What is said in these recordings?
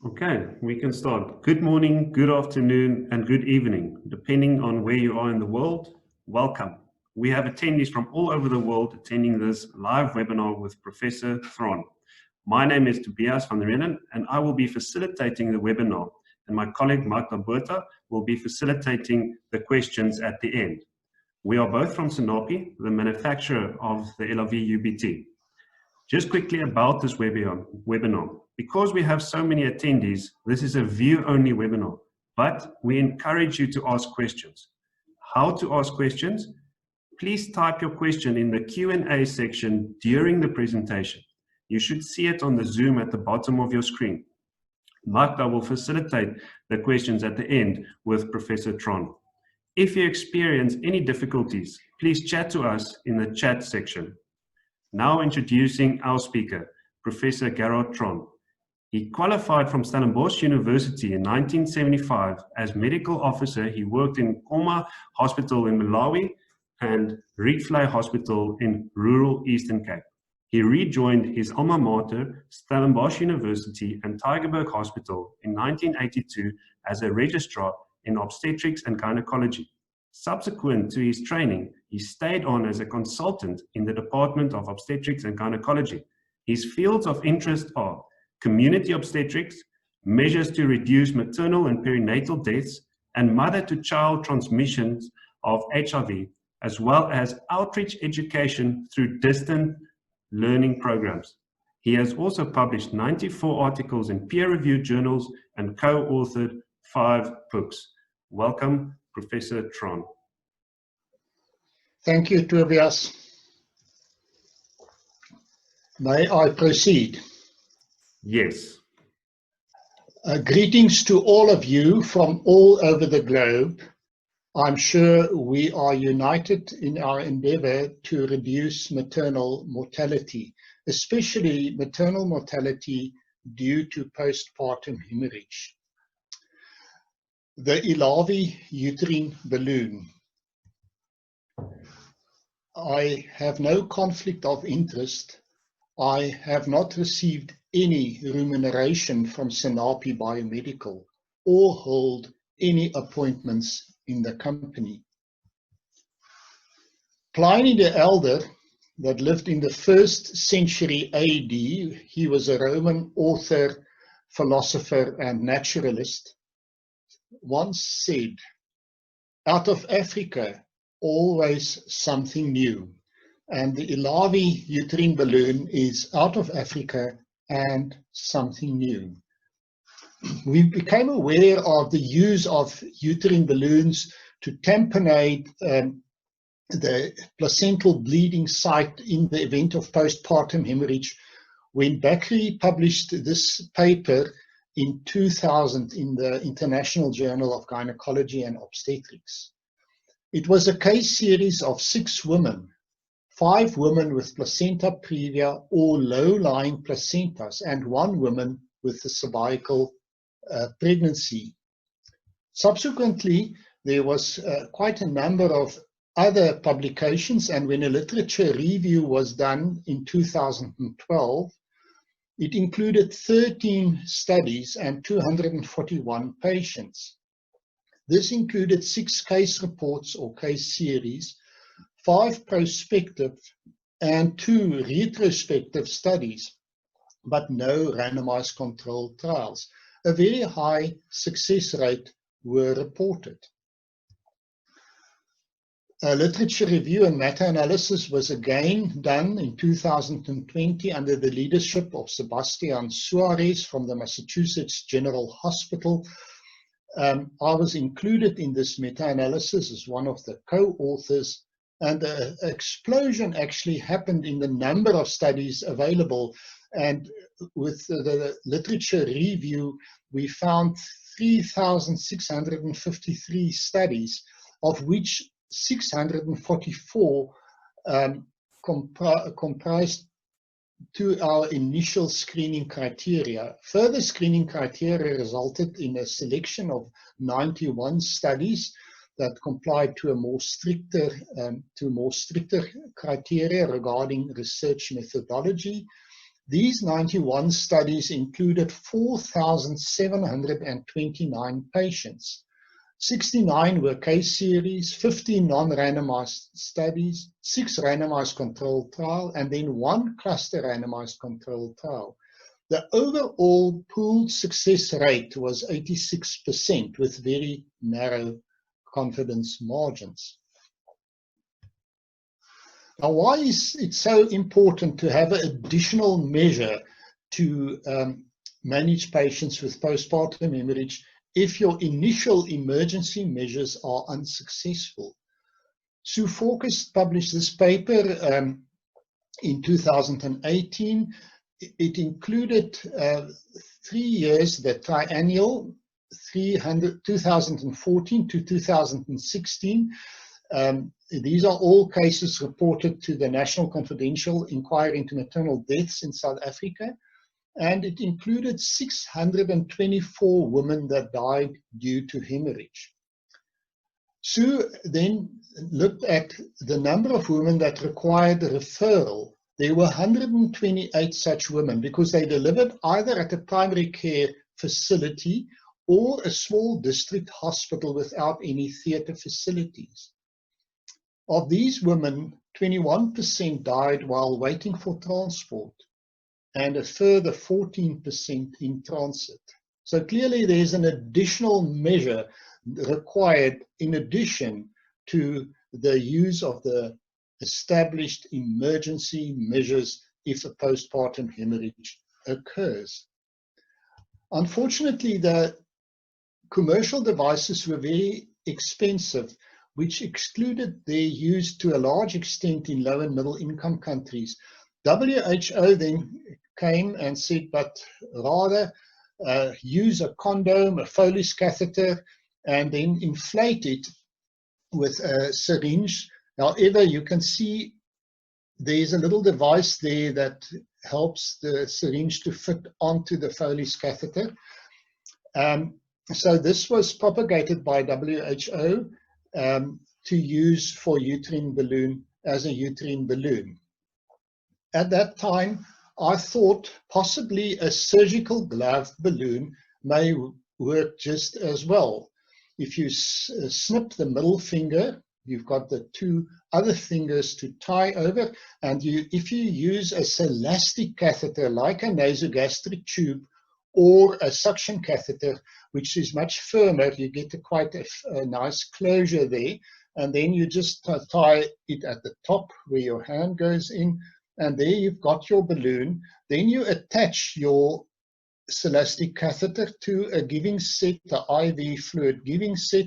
Okay, we can start. Good morning, good afternoon, and good evening, depending on where you are in the world. Welcome. We have attendees from all over the world attending this live webinar with Professor Theron. My name is Tobias van der Renen, and I will be facilitating the webinar, and my colleague Magda Botha will be facilitating the questions at the end. We are both from Sanofi, the manufacturer of the Ellavi UBT. Just quickly about this webinar. Because we have so many attendees, this is a view-only webinar, but we encourage you to ask questions. How to ask questions? Please type your question in the Q&A section during the presentation. You should see it on the Zoom at the bottom of your screen. Magda will facilitate the questions at the end with Professor Theron. If you experience any difficulties, please chat to us in the chat section. Now introducing our speaker, Professor Gerard Theron. He qualified from Stellenbosch University in 1975. As medical officer, he worked in Koma Hospital in Malawi and Rietvlei Hospital in rural Eastern Cape. He rejoined his alma mater, Stellenbosch University and Tygerberg Hospital in 1982 as a registrar in obstetrics and gynecology. Subsequent to his training, he stayed on as a consultant in the Department of Obstetrics and Gynecology. His fields of interest are community obstetrics, measures to reduce maternal and perinatal deaths, and mother-to-child transmissions of HIV, as well as outreach education through distant learning programs. He has also published 94 articles in peer-reviewed journals and co-authored 5 books. Welcome, Professor Theron. Thank you, Tobias. May I proceed? Yes. Greetings to all of you from all over the globe. I'm sure we are united in our endeavor to reduce maternal mortality, especially maternal mortality due to postpartum hemorrhage. The Ellavi Uterine Balloon. I have no conflict of interest. I have not received any remuneration from Sanofi Biomedical or hold any appointments in the company. Pliny the Elder, that lived in the 1st century AD, he was a Roman author, philosopher, and naturalist, once said, "Out of Africa, always something new." And the Ellavi uterine balloon is out of Africa and something new. We became aware of the use of uterine balloons to tamponade the placental bleeding site in the event of postpartum hemorrhage when Bakri published this paper in 2000 in the International Journal of Gynecology and Obstetrics. It was a case series of 6 women, 5 women with placenta previa or low-lying placentas, and 1 woman with a cervical pregnancy. Subsequently, there was quite a number of other publications, and when a literature review was done in 2012, it included 13 studies and 241 patients. This included 6 case reports or case series, 5 prospective and 2 retrospective studies, but no randomized controlled trials. A very high success rate were reported. A literature review and meta-analysis was again done in 2020 under the leadership of Sebastian Suarez from the Massachusetts General Hospital. I was included in this meta-analysis as one of the co-authors, and an explosion actually happened in the number of studies available. And with the literature review, we found 3,653 studies, of which 644 comprised to our initial screening criteria. Further screening criteria resulted in a selection of 91 studies that complied to a more stricter criteria regarding research methodology. These 91 studies included 4,729 patients. 69 were case series, 15 non-randomized studies, 6 randomized controlled trial, and then 1 cluster randomized controlled trial. The overall pooled success rate was 86% with very narrow confidence margins. Now, why is it so important to have an additional measure to manage patients with postpartum hemorrhage if your initial emergency measures are unsuccessful? Sue Forkes published this paper in 2018. It included 3 years, the triennial 2014 to 2016. These are all cases reported to the National Confidential Inquiry into Maternal Deaths in South Africa. And it included 624 women that died due to hemorrhage. Sue then looked at the number of women that required a referral. There were 128 such women because they delivered either at a primary care facility or a small district hospital without any theatre facilities. Of these women, 21% died while waiting for transport, and a further 14% in transit. So clearly there's an additional measure required in addition to the use of the established emergency measures if a postpartum hemorrhage occurs. Unfortunately, the commercial devices were very expensive, which excluded their use to a large extent in low and middle income countries. WHO then came and said, but rather use a condom, a Foley's catheter, and then inflate it with a syringe. However, you can see there's a little device there that helps the syringe to fit onto the Foley's catheter. So this was propagated by WHO to use for uterine balloon as a uterine balloon. At that time, I thought possibly a surgical glove balloon may work just as well. If you snip the middle finger, you've got the 2 other fingers to tie over, and if you use a celastic catheter like a nasogastric tube or a suction catheter, which is much firmer, you get quite a nice closure there, and then you just tie it at the top where your hand goes in, and there you've got your balloon. Then you attach your celastic catheter to a giving set, the IV fluid giving set,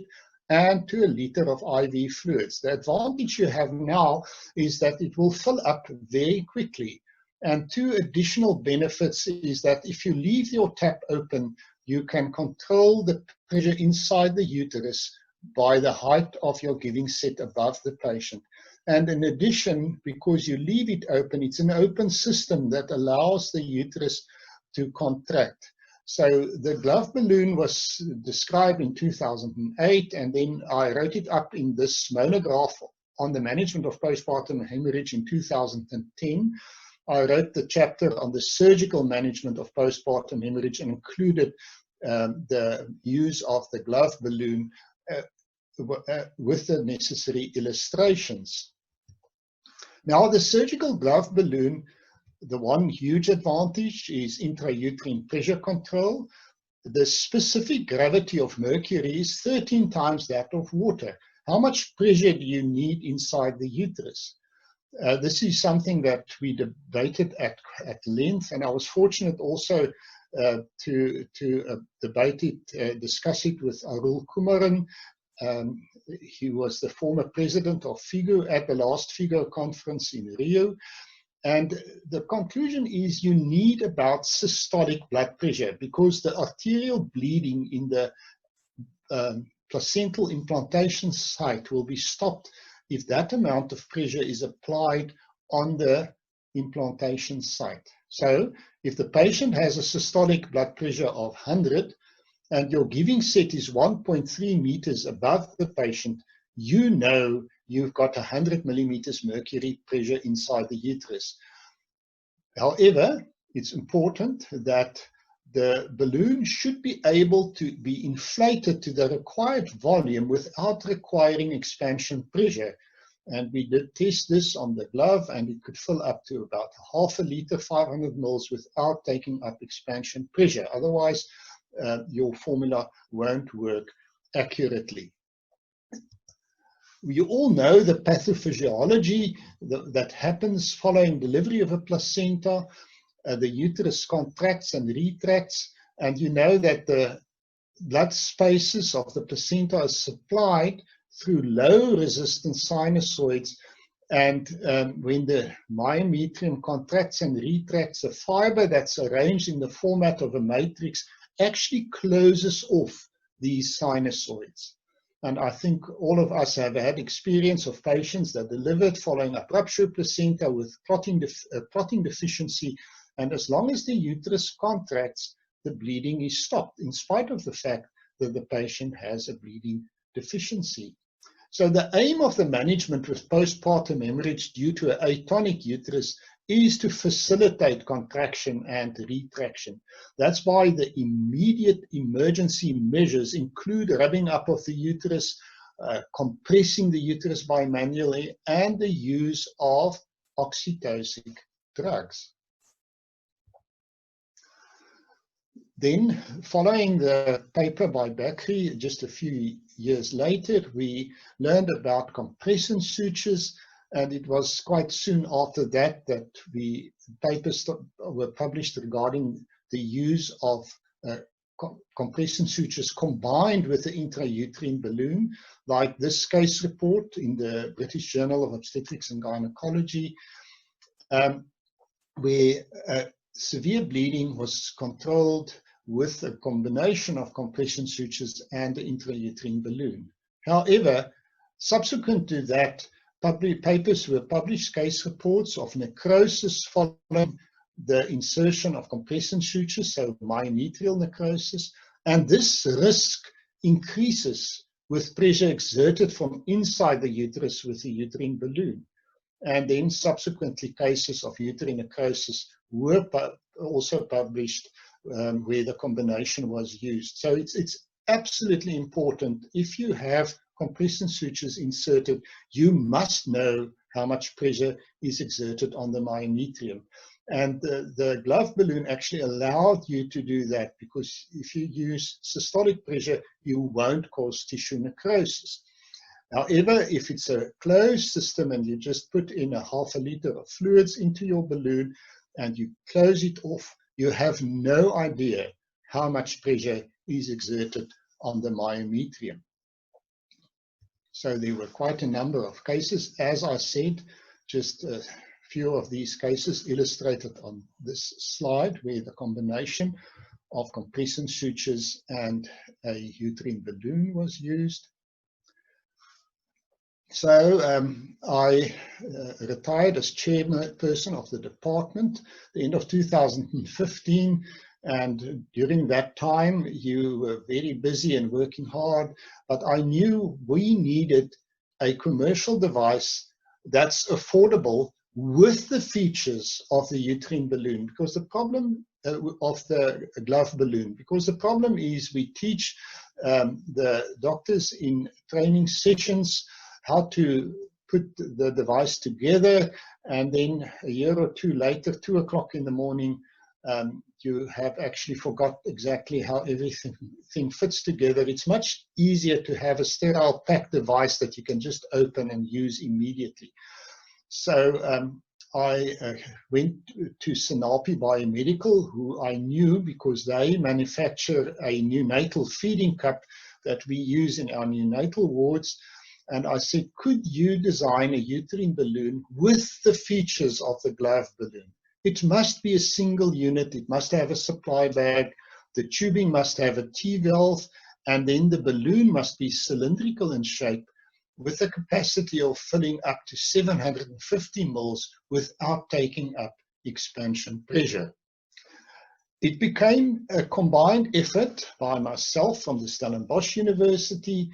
and to a liter of IV fluids. The advantage you have now is that it will fill up very quickly. And 2 additional benefits is that if you leave your tap open, you can control the pressure inside the uterus by the height of your giving set above the patient. And in addition, because you leave it open, it's an open system that allows the uterus to contract. So the glove balloon was described in 2008, and then I wrote it up in this monograph on the management of postpartum hemorrhage in 2010. I wrote the chapter on the surgical management of postpartum hemorrhage and included the use of the glove balloon with the necessary illustrations. Now, the surgical glove balloon, the one huge advantage is intrauterine pressure control. The specific gravity of mercury is 13 times that of water. How much pressure do you need inside the uterus? This is something that we debated at length, and I was fortunate also to debate it, discuss it with Arul Kumaran. He was the former president of FIGO at the last FIGO conference in Rio. And the conclusion is you need about systolic blood pressure because the arterial bleeding in the placental implantation site will be stopped if that amount of pressure is applied on the implantation site. So if the patient has a systolic blood pressure of 100 and your giving set is 1.3 meters above the patient, you know you've got 100 millimeters mercury pressure inside the uterus. However, it's important that the balloon should be able to be inflated to the required volume without requiring expansion pressure. And we did test this on the glove, and it could fill up to about half a liter, 500 mils, without taking up expansion pressure. Otherwise, your formula won't work accurately. You all know the pathophysiology that happens following delivery of a placenta. The uterus contracts and retracts, and you know that the blood spaces of the placenta are supplied through low resistance sinusoids, and when the myometrium contracts and retracts, a fiber that's arranged in the format of a matrix actually closes off these sinusoids. And I think all of us have had experience of patients that delivered following a ruptured placenta with clotting deficiency, and as long as the uterus contracts, the bleeding is stopped, in spite of the fact that the patient has a bleeding deficiency. So the aim of the management with postpartum hemorrhage due to an atonic uterus is to facilitate contraction and retraction. That's why the immediate emergency measures include rubbing up of the uterus, compressing the uterus bimanually, and the use of oxytocic drugs. Then, following the paper by Bakri, just a few years later, we learned about compression sutures, and it was quite soon after that that papers were published regarding the use of compression sutures combined with the intrauterine balloon, like this case report in the British Journal of Obstetrics and Gynecology, where severe bleeding was controlled with a combination of compression sutures and the intrauterine balloon. However, subsequent to that, papers were published, case reports of necrosis following the insertion of compression sutures, so myometrial necrosis, and this risk increases with pressure exerted from inside the uterus with the uterine balloon. And then subsequently cases of uterine necrosis were also published where the combination was used. So it's absolutely important, if you have compression sutures inserted, you must know how much pressure is exerted on the myometrium. And the glove balloon actually allowed you to do that, because if you use systolic pressure, you won't cause tissue necrosis. However, if it's a closed system and you just put in a half a liter of fluids into your balloon and you close it off, you have no idea how much pressure is exerted on the myometrium. So there were quite a number of cases. As I said, just a few of these cases illustrated on this slide, where the combination of compression sutures and a uterine balloon was used. So I retired as chairperson of the department at the end of 2015, and during that time you were very busy and working hard, but I knew we needed a commercial device that's affordable with the features of the uterine balloon, because the problem of the glove balloon, because the problem is we teach the doctors in training sessions how to put the device together, and then a year or two later, 2 o'clock in the morning, you have actually forgot exactly how everything fits together. It's much easier to have a sterile packed device that you can just open and use immediately. So I went to Sinapi Biomedical, who I knew because they manufacture a neonatal feeding cup that we use in our neonatal wards. And I said, could you design a uterine balloon with the features of the glove balloon? It must be a single unit. It must have a supply bag. The tubing must have a T-valve. And then the balloon must be cylindrical in shape with a capacity of filling up to 750 mils without taking up expansion pressure. It became a combined effort by myself from the Stellenbosch University,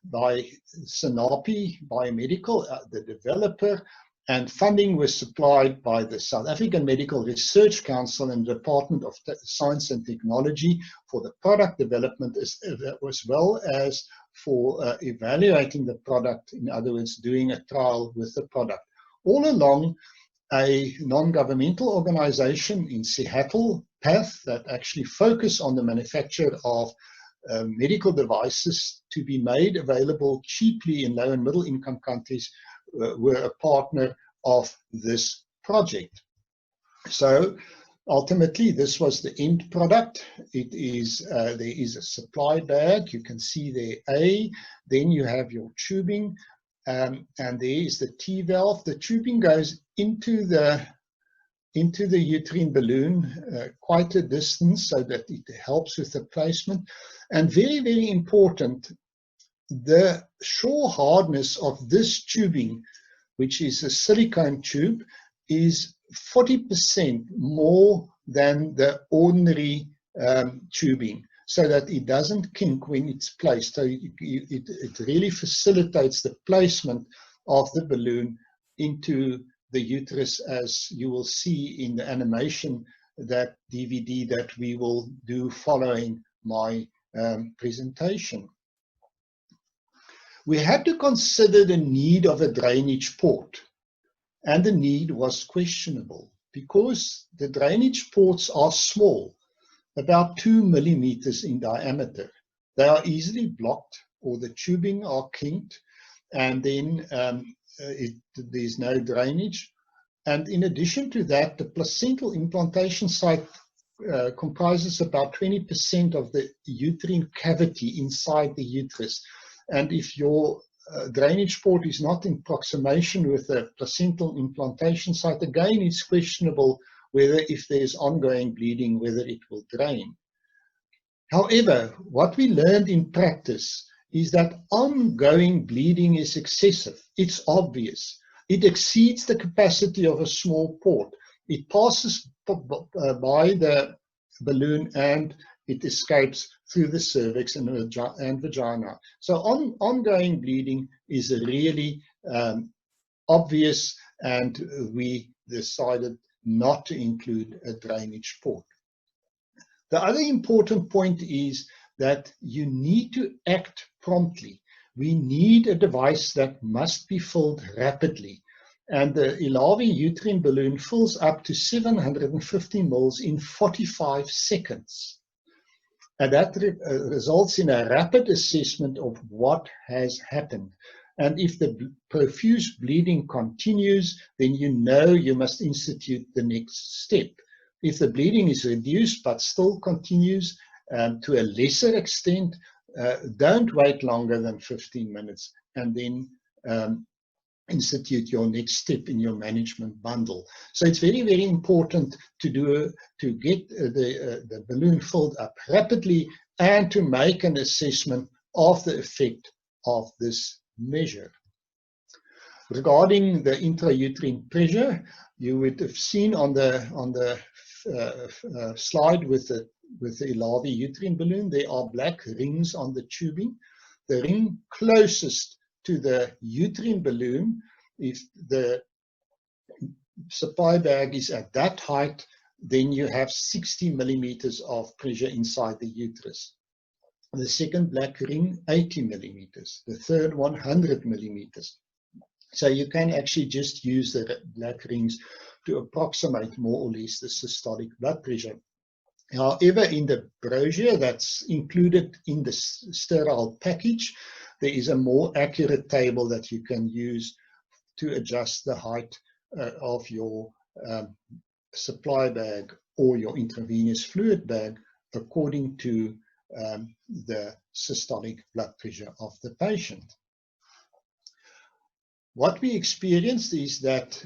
by Sinapi Biomedical, the developer, and funding was supplied by the South African Medical Research Council and the Department of Science and Technology for the product development as well as for evaluating the product, in other words, doing a trial with the product. All along, a non-governmental organization in Seattle, PATH, that actually focus on the manufacture of medical devices to be made available cheaply in low and middle income countries, were a partner of this project. So ultimately, this was the end product. It is there is a supply bag. You can see there A. Then you have your tubing, and there is the T valve. The tubing goes into the uterine balloon quite a distance so that it helps with the placement. And very, very important, the shore hardness of this tubing, which is a silicone tube, is 40% more than the ordinary tubing, so that it doesn't kink when it's placed. So it really facilitates the placement of the balloon into the uterus, as you will see in the animation, that DVD that we will do following my presentation. We had to consider the need of a drainage port, and the need was questionable because the drainage ports are small, about 2 millimeters in diameter. They are easily blocked, or the tubing are kinked, and then there's no drainage. And in addition to that, the placental implantation site comprises about 20% of the uterine cavity inside the uterus. And if your drainage port is not in proximation with the placental implantation site, again, it's questionable whether, if there's ongoing bleeding, whether it will drain. However, what we learned in practice is that ongoing bleeding is excessive. It's obvious. It exceeds the capacity of a small port. It passes by the balloon and it escapes through the cervix and vagina. So ongoing bleeding is really obvious, and we decided not to include a drainage port. The other important point is that you need to act promptly. We need a device that must be filled rapidly. And the Ellavi uterine balloon fills up to 750 mils in 45 seconds. And that results in a rapid assessment of what has happened. And if the profuse bleeding continues, then you know you must institute the next step. If the bleeding is reduced but still continues to a lesser extent, don't wait longer than 15 minutes, and then institute your next step in your management bundle. So it's very, very important to get the balloon filled up rapidly and to make an assessment of the effect of this measure. Regarding the intrauterine pressure, you would have seen on the slide with the Ellavi uterine balloon, there are black rings on the tubing. The ring closest to the uterine balloon, if the supply bag is at that height, then you have 60 millimeters of pressure inside the uterus. The second black ring, 80 millimeters. The third one, 100 millimeters. So you can actually just use the black rings to approximate more or less the systolic blood pressure. However, in the brochure that's included in the sterile package, there is a more accurate table that you can use to adjust the height of your supply bag or your intravenous fluid bag according to the systolic blood pressure of the patient. What we experienced is that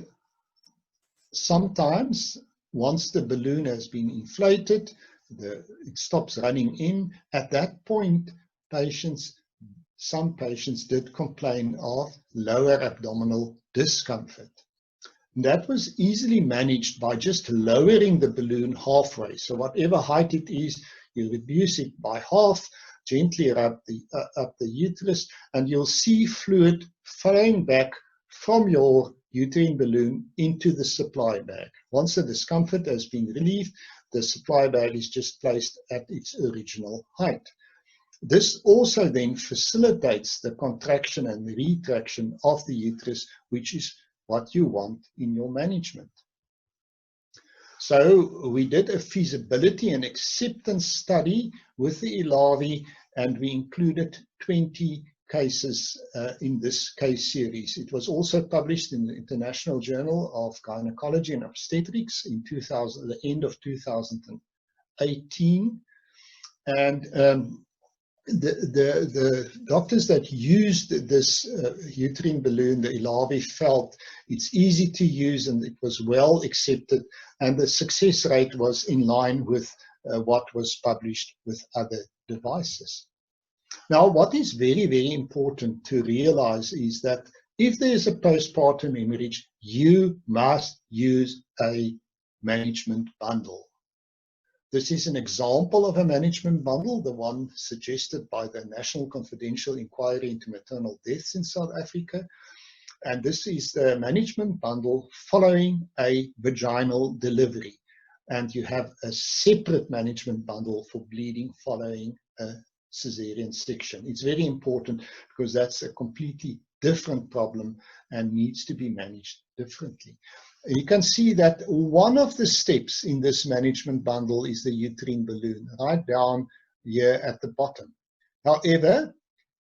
sometimes, once the balloon has been inflated, it stops running in. At that point, some patients did complain of lower abdominal discomfort. And that was easily managed by just lowering the balloon halfway. So whatever height it is, you reduce it by half, gently up the uterus, and you'll see fluid flowing back from your uterine balloon into the supply bag. Once the discomfort has been relieved, the supply bag is just placed at its original height. This also then facilitates the contraction and retraction of the uterus, which is what you want in your management. So we did a feasibility and acceptance study with the Ellavi, and we included 20 cases in this case series. It was also published in the International Journal of Gynecology and Obstetrics in the end of 2018. And the doctors that used this uterine balloon, the Ellavi, felt it's easy to use and it was well accepted, and the success rate was in line with what was published with other devices. Now, what is very, very important to realize is that if there's a postpartum hemorrhage, you must use a management bundle. This is an example of a management bundle, the one suggested by the National Confidential Inquiry into Maternal Deaths in South Africa. And this is the management bundle following a vaginal delivery. And you have a separate management bundle for bleeding following a cesarean section. It's very important because that's a completely different problem and needs to be managed differently. You can see that one of the steps in this management bundle is the uterine balloon, right down here at the bottom. However,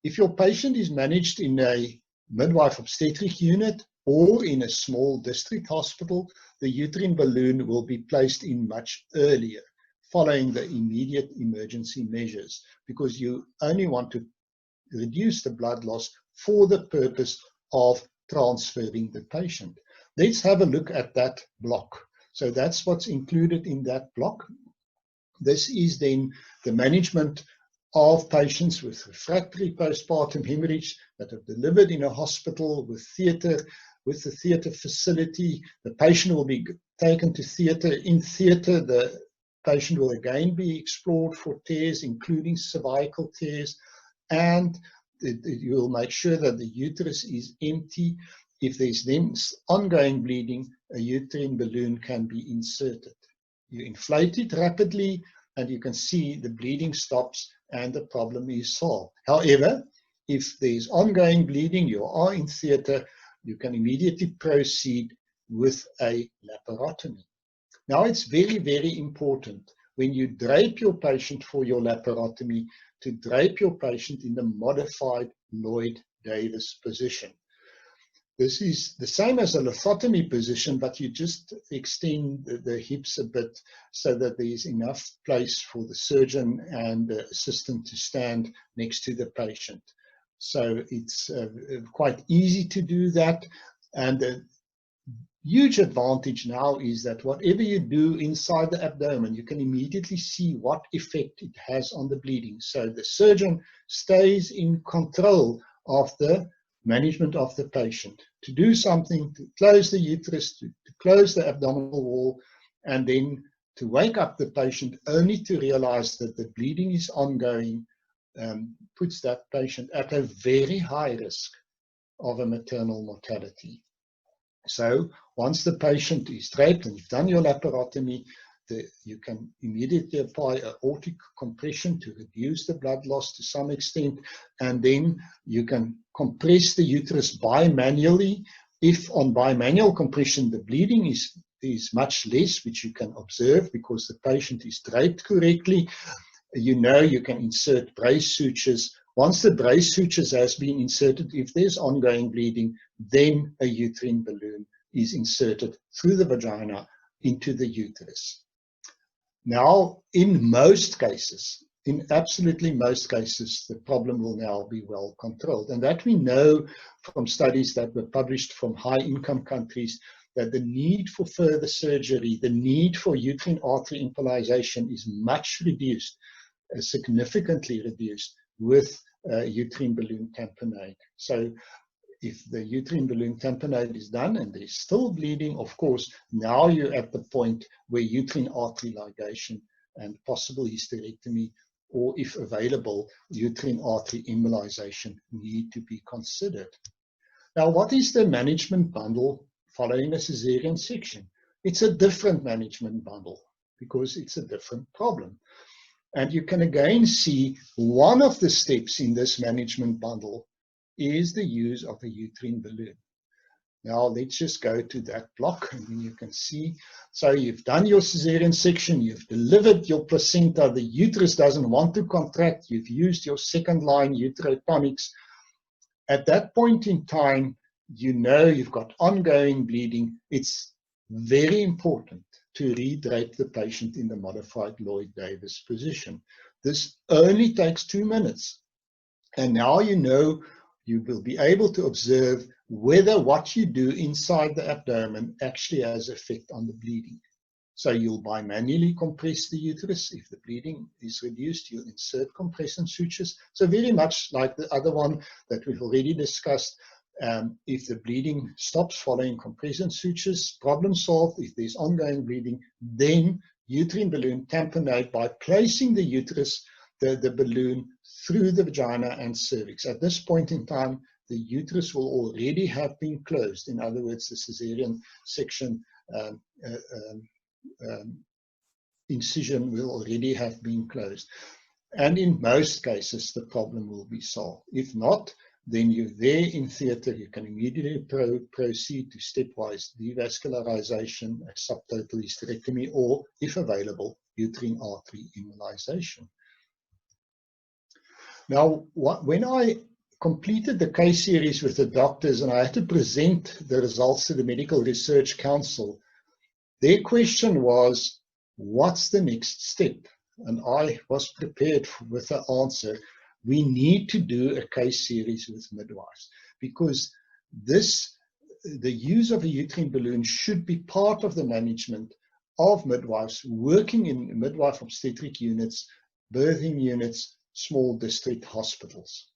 if your patient is managed in a midwife obstetric unit or in a small district hospital, the uterine balloon will be placed in much earlier, following the immediate emergency measures, because you only want to reduce the blood loss for the purpose of transferring the patient. Let's have a look at that block. So that's what's included in that block. This is then the management of patients with refractory postpartum hemorrhage that are delivered in a hospital with the theatre facility. The patient will be taken to theatre. In theatre, the patient will again be explored for tears, including cervical tears, and you will make sure that the uterus is empty. If there's then ongoing bleeding, a uterine balloon can be inserted. You inflate it rapidly, and you can see the bleeding stops and the problem is solved. However, if there's ongoing bleeding, you are in theatre, you can immediately proceed with a laparotomy. Now, it's very, very important when you drape your patient for your laparotomy to drape your patient in the modified Lloyd-Davis position. This is the same as a lithotomy position, but you just extend the hips a bit so that there is enough place for the surgeon and the assistant to stand next to the patient. So it's quite easy to do that. And the huge advantage now is that whatever you do inside the abdomen, you can immediately see what effect it has on the bleeding. So the surgeon stays in control of the management of the patient, to do something to close the uterus, to close the abdominal wall, and then to wake up the patient only to realize that the bleeding is ongoing, puts that patient at a very high risk of a maternal mortality. So once the patient is draped and you've done your laparotomy, you can immediately apply aortic compression to reduce the blood loss to some extent, and then you can compress the uterus bimanually. If on bimanual compression the bleeding is much less, which you can observe because the patient is draped correctly, you know you can insert brace sutures. Once the brace sutures has been inserted, if there's ongoing bleeding, then a uterine balloon is inserted through the vagina into the uterus. Now, in most cases, in absolutely most cases, the problem will now be well controlled. And that we know from studies that were published from high-income countries, that the need for further surgery, the need for uterine artery embolization is much reduced, significantly reduced with uterine balloon tamponade. So if the uterine balloon tamponade is done and there's still bleeding, of course, now you're at the point where uterine artery ligation and possible hysterectomy, or if available, uterine artery embolization need to be considered. Now, what is the management bundle following a cesarean section? It's a different management bundle because it's a different problem. And you can again see one of the steps in this management bundle is the use of a uterine balloon. Now let's just go to that block and then you can see. So you've done your cesarean section, you've delivered your placenta, the uterus doesn't want to contract, you've used your second line uterotonics. At that point in time, you know you've got ongoing bleeding. It's very important to redrape the patient in the modified Lloyd-Davis position. This only takes 2 minutes. And now you know you will be able to observe whether what you do inside the abdomen actually has effect on the bleeding. So you'll bimanually compress the uterus. If the bleeding is reduced, you'll insert compression sutures. So very much like the other one that we've already discussed, if the bleeding stops following compression sutures, problem solved. If there's ongoing bleeding, then uterine balloon tamponade by placing the uterus, the balloon through the vagina and cervix. At this point in time, the uterus will already have been closed. In other words, the cesarean section incision will already have been closed. And in most cases, the problem will be solved. If not, then you're there in theatre, you can immediately proceed to stepwise devascularization, a subtotal hysterectomy, or, if available, uterine artery embolization. Now, when I completed the case series with the doctors and I had to present the results to the Medical Research Council, their question was, what's the next step? And I was prepared with the answer. We need to do a case series with midwives because the use of a uterine balloon should be part of the management of midwives working in midwife obstetric units, birthing units, small district hospitals.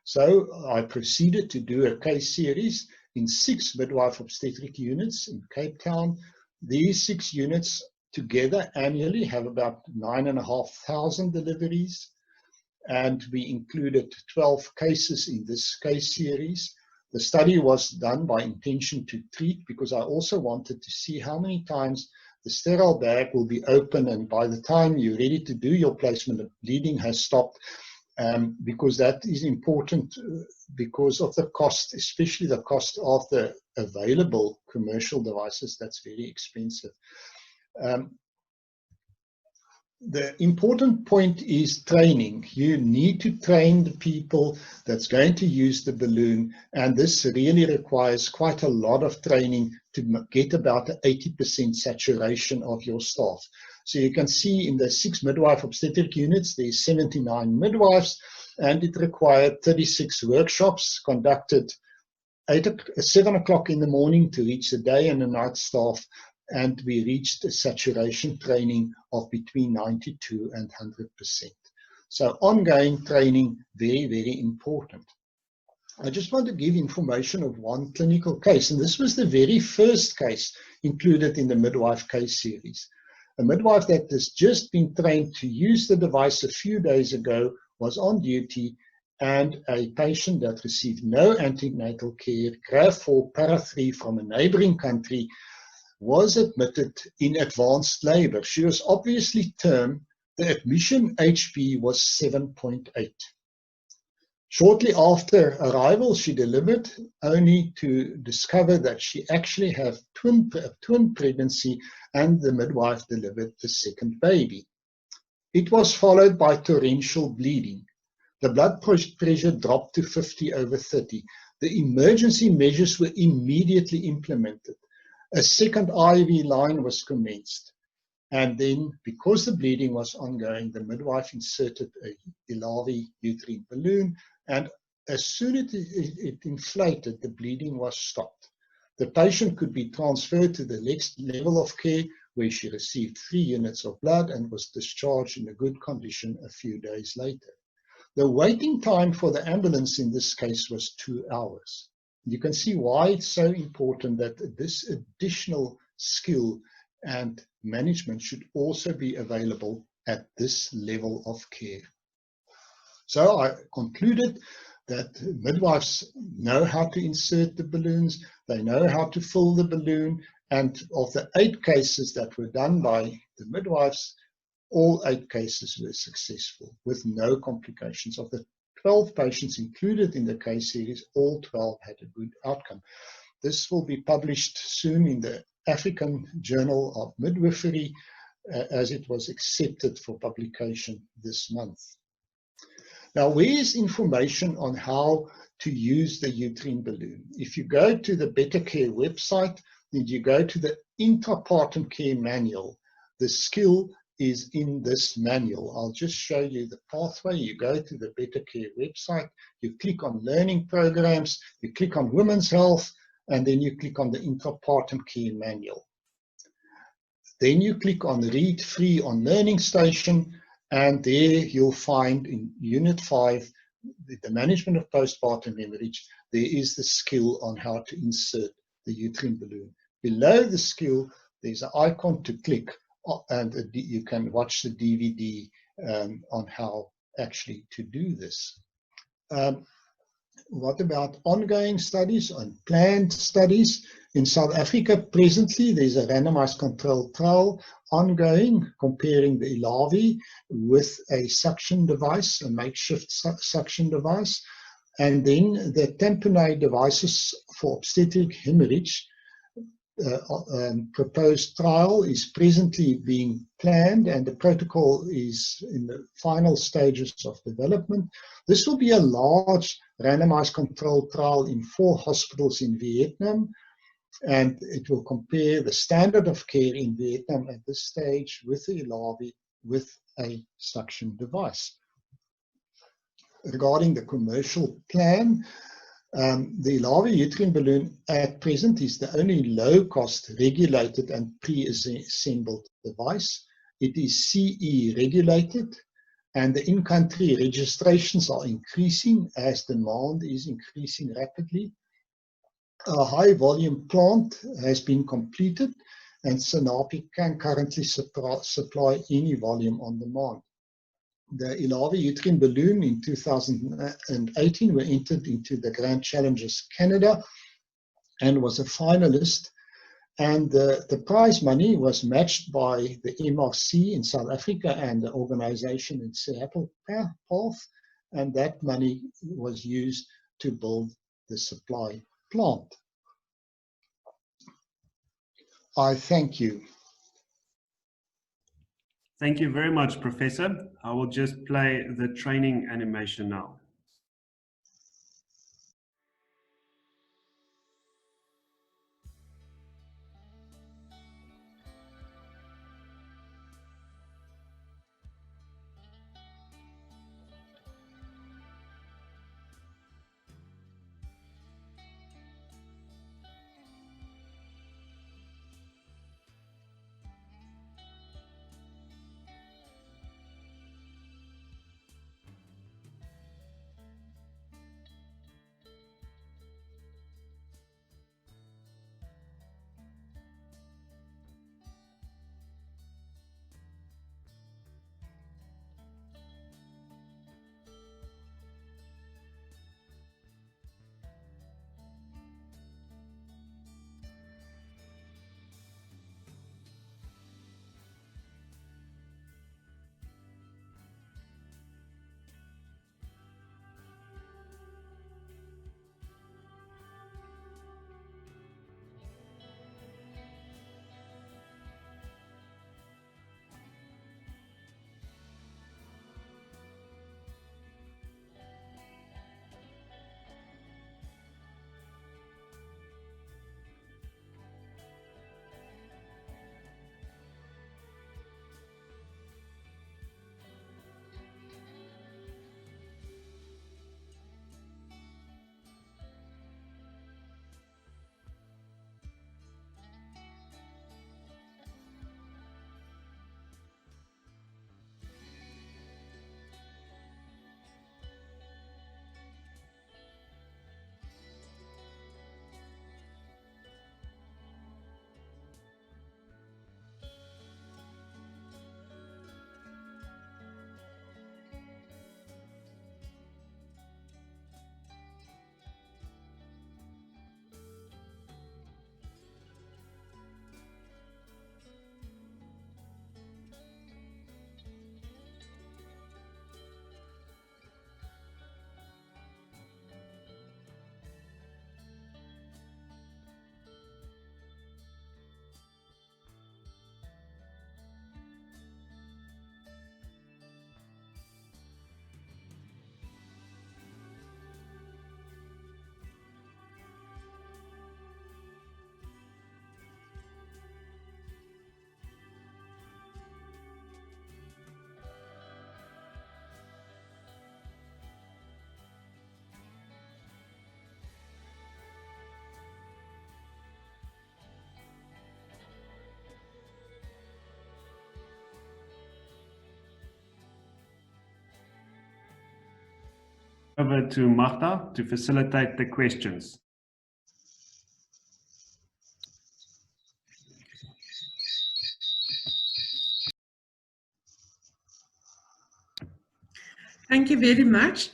So I proceeded to do a case series in 6 midwife obstetric units in Cape Town. These 6 units together annually have about 9,500 deliveries. And we included 12 cases in this case series. The study was done by intention to treat because I also wanted to see how many times the sterile bag will be open and by the time you're ready to do your placement, the bleeding has stopped, because that is important because of the cost, especially the cost of the available commercial devices. That's very expensive. The important point is training. You need to train the people that's going to use the balloon, and this really requires quite a lot of training to get about 80% saturation of your staff. So you can see in the 6 midwife obstetric units, there's 79 midwives, and it required 36 workshops conducted 7 o'clock in the morning to reach the day and the night staff. And we reached a saturation training of between 92 and 100%. So ongoing training, very, very important. I just want to give information of one clinical case, and this was the very first case included in the midwife case series. A midwife that has just been trained to use the device a few days ago was on duty, and a patient that received no antenatal care, GRAV4 para 3 from a neighboring country, was admitted in advanced labor. She was obviously term. The admission HP was 7.8. Shortly after arrival, she delivered, only to discover that she actually had a twin pregnancy, and the midwife delivered the second baby. It was followed by torrential bleeding. The blood pressure dropped to 50/30. The emergency measures were immediately implemented. A second IV line was commenced. And then, because the bleeding was ongoing, the midwife inserted a Ellavi uterine balloon, and as soon as it inflated, the bleeding was stopped. The patient could be transferred to the next level of care, where she received 3 units of blood and was discharged in a good condition a few days later. The waiting time for the ambulance in this case was 2 hours. You can see why it's so important that this additional skill and management should also be available at this level of care. So I concluded that midwives know how to insert the balloons, they know how to fill the balloon, and of the 8 cases that were done by the midwives, all 8 cases were successful with no complications. Of the 12 patients included in the case series, all 12 had a good outcome. This will be published soon in the African Journal of Midwifery, as it was accepted for publication this month. Now, where is information on how to use the uterine balloon? If you go to the Better Care website, then you go to the intrapartum care manual. The skill is in this manual. I'll just show you the pathway. You go to the Better Care website, you click on learning programs, you click on women's health, and then you click on the intrapartum care manual. Then you click on read free on Learning Station, and there you'll find in Unit 5, the management of postpartum hemorrhage, there is the skill on how to insert the uterine balloon. Below the skill, there's an icon to click, and you can watch the DVD on how actually to do this. What about ongoing studies and planned studies? In South Africa, presently, there's a randomized controlled trial ongoing comparing the Ellavi with a suction device, a makeshift suction device, and then the tamponade devices for obstetric hemorrhage. Proposed trial is presently being planned, and the protocol is in the final stages of development. This will be a large randomized controlled trial in 4 hospitals in Vietnam, and it will compare the standard of care in Vietnam at this stage with the Ellavi with a suction device. Regarding the commercial plan, the Ellavi uterine balloon at present is the only low-cost, regulated and pre-assembled device. It is CE regulated, and the in-country registrations are increasing as demand is increasing rapidly. A high-volume plant has been completed, and Sanapi can currently supply any volume on demand. The Ellavi Uterine Balloon in 2018 were entered into the Grand Challenges Canada and was a finalist. And the prize money was matched by the MRC in South Africa and the organization in Seattle, Path, and that money was used to build the supply plant. I thank you. Thank you very much, Professor. I will just play the training animation now. over to Magda to facilitate the questions. Thank you very much.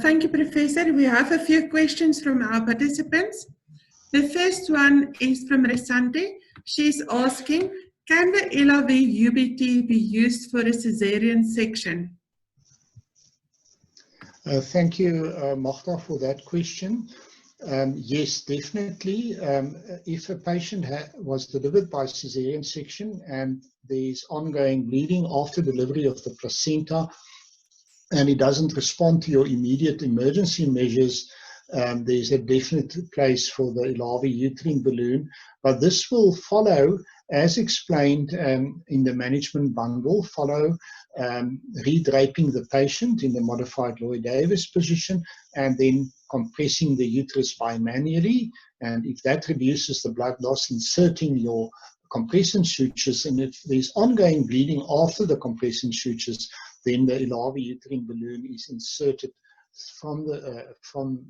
Thank you, Professor. We have a few questions from our participants. The first one is from Resante. She's asking, can the Ellavi UBT be used for a cesarean section? Thank you, Magda, for that question. Yes, definitely. If a patient was delivered by cesarean section and there's ongoing bleeding after delivery of the placenta, and it doesn't respond to your immediate emergency measures, there's a definite place for the Ellavi uterine balloon. But this will follow, as explained in the management bundle, follow redraping the patient in the modified Lloyd-Davis position and then compressing the uterus bimanually. And if that reduces the blood loss, inserting your compression sutures. And if there's ongoing bleeding after the compression sutures, then the Ellavi uterine balloon is inserted from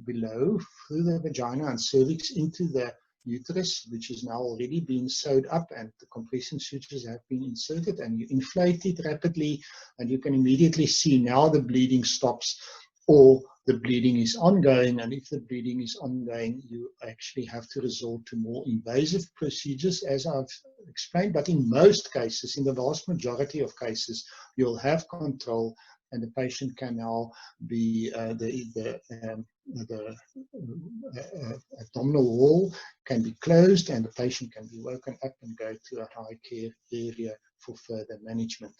below through the vagina and cervix into the uterus, which is now already being sewed up, and the compression sutures have been inserted, and you inflate it rapidly, and you can immediately see now the bleeding stops or the bleeding is ongoing. And if the bleeding is ongoing, you actually have to resort to more invasive procedures, as I've explained. But in most cases, in the vast majority of cases, you'll have control, and the patient can now be the abdominal wall can be closed, and the patient can be woken up and go to a high care area for further management.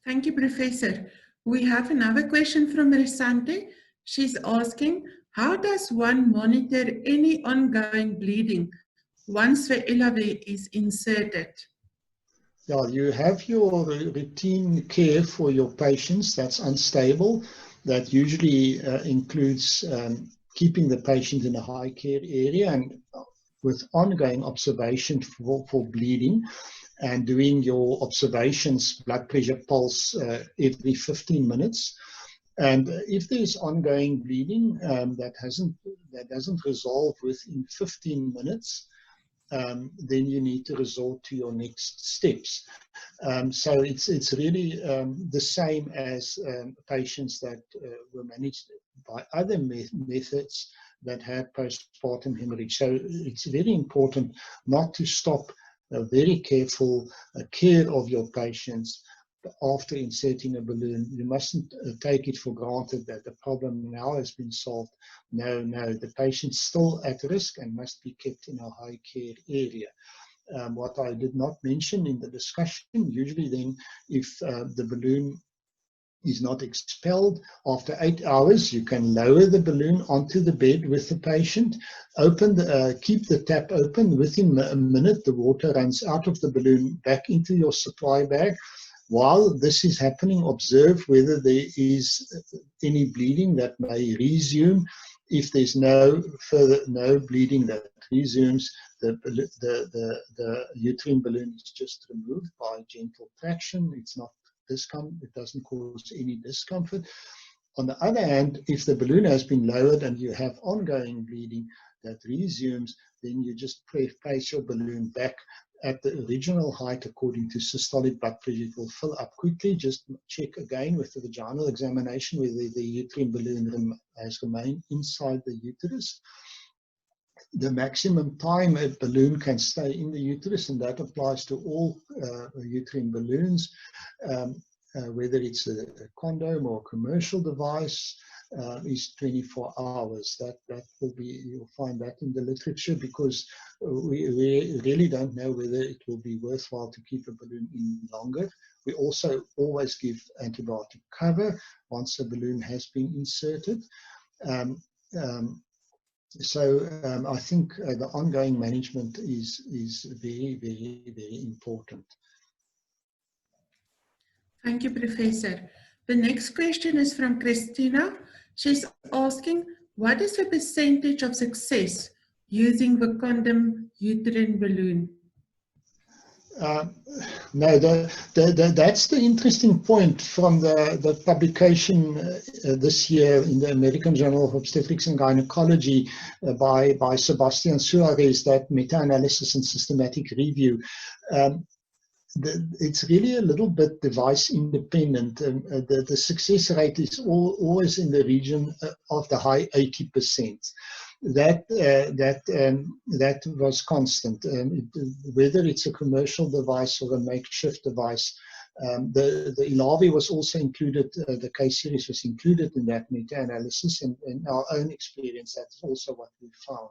Thank you, Professor. We have another question from Resante. She's asking, how does one monitor any ongoing bleeding once the Ellavi is inserted? Yeah, you have your routine care for your patients that's unstable. That usually includes keeping the patient in a high care area and with ongoing observation for bleeding, and doing your observations, blood pressure, pulse, every 15 minutes. And if there's ongoing bleeding that doesn't resolve within 15 minutes, then you need to resort to your next steps. So it's really the same as patients that were managed by other methods that had postpartum hemorrhage. So it's very important not to stop very careful care of your patients after inserting a balloon. You mustn't take it for granted that the problem now has been solved. No, the patient's still at risk and must be kept in a high care area. What I did not mention in the discussion, usually then if the balloon is not expelled, after 8 hours, you can lower the balloon onto the bed with the patient, keep the tap open. Within a minute, the water runs out of the balloon back into your supply bag. While this is happening, observe whether there is any bleeding that may resume. If there's no bleeding that resumes, the uterine balloon is just removed by gentle traction. It's not it doesn't cause any discomfort. On the other hand, if the balloon has been lowered and you have ongoing bleeding that resumes, then you just place your balloon back at the original height according to systolic blood pressure. It will fill up quickly. Just check again with the vaginal examination whether the uterine balloon has remained inside the uterus. The maximum time a balloon can stay in the uterus, and that applies to all uterine balloons, whether it's a condom or a commercial device, is 24 hours. That will be, you'll find that in the literature, because we really don't know whether it will be worthwhile to keep a balloon in longer. We also always give antibiotic cover once a balloon has been inserted. So I think the ongoing management is very, very, very important. Thank you, Professor. The next question is from Christina. She's asking, what is the percentage of success using the condom uterine balloon? No, that's the interesting point from the publication this year in the American Journal of Obstetrics and Gynecology by Sebastian Suarez, that meta-analysis and systematic review. It's really a little bit device independent. The success rate is always in the region of the high 80%. That was constant. Whether it's a commercial device or a makeshift device, the Ellavi was also included. The case series was included in that meta-analysis, and in our own experience, that's also what we found.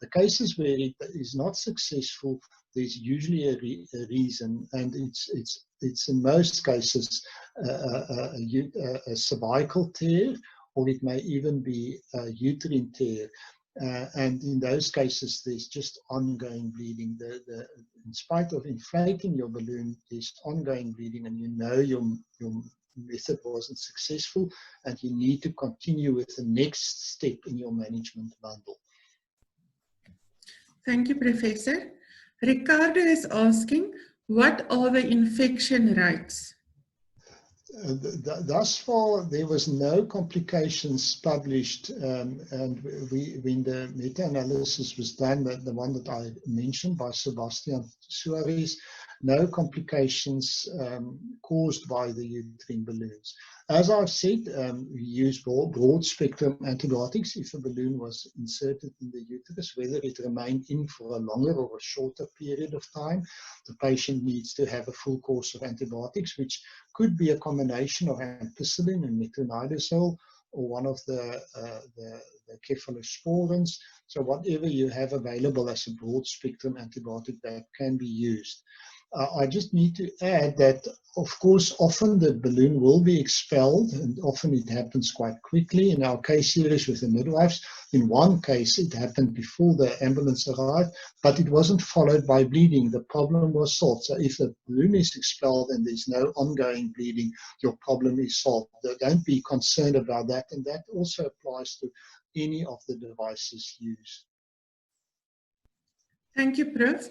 The cases where it is not successful, there's usually a reason, and it's in most cases a cervical tear, or it may even be a uterine tear. And in those cases, there's just ongoing bleeding. In spite of inflating your balloon, there's ongoing bleeding, and you know your method wasn't successful, and you need to continue with the next step in your management bundle. Thank you, Professor. Ricardo is asking, what are the infection rates? Thus far, there was no complications published, and when the meta-analysis was done, the one that I mentioned by Sebastian Suarez, no complications caused by the uterine balloons. As I've said, we use broad-spectrum antibiotics if a balloon was inserted in the uterus, whether it remained in for a longer or a shorter period of time. The patient needs to have a full course of antibiotics, which could be a combination of ampicillin and metronidazole, or one of the cephalosporins. So whatever you have available as a broad-spectrum antibiotic that can be used. I just need to add that, of course, often the balloon will be expelled, and often it happens quite quickly. In our case series with the midwives, in one case it happened before the ambulance arrived, but it wasn't followed by bleeding. The problem was solved. So if the balloon is expelled and there's no ongoing bleeding, your problem is solved. Don't be concerned about that, and that also applies to any of the devices used. Thank you, Prof.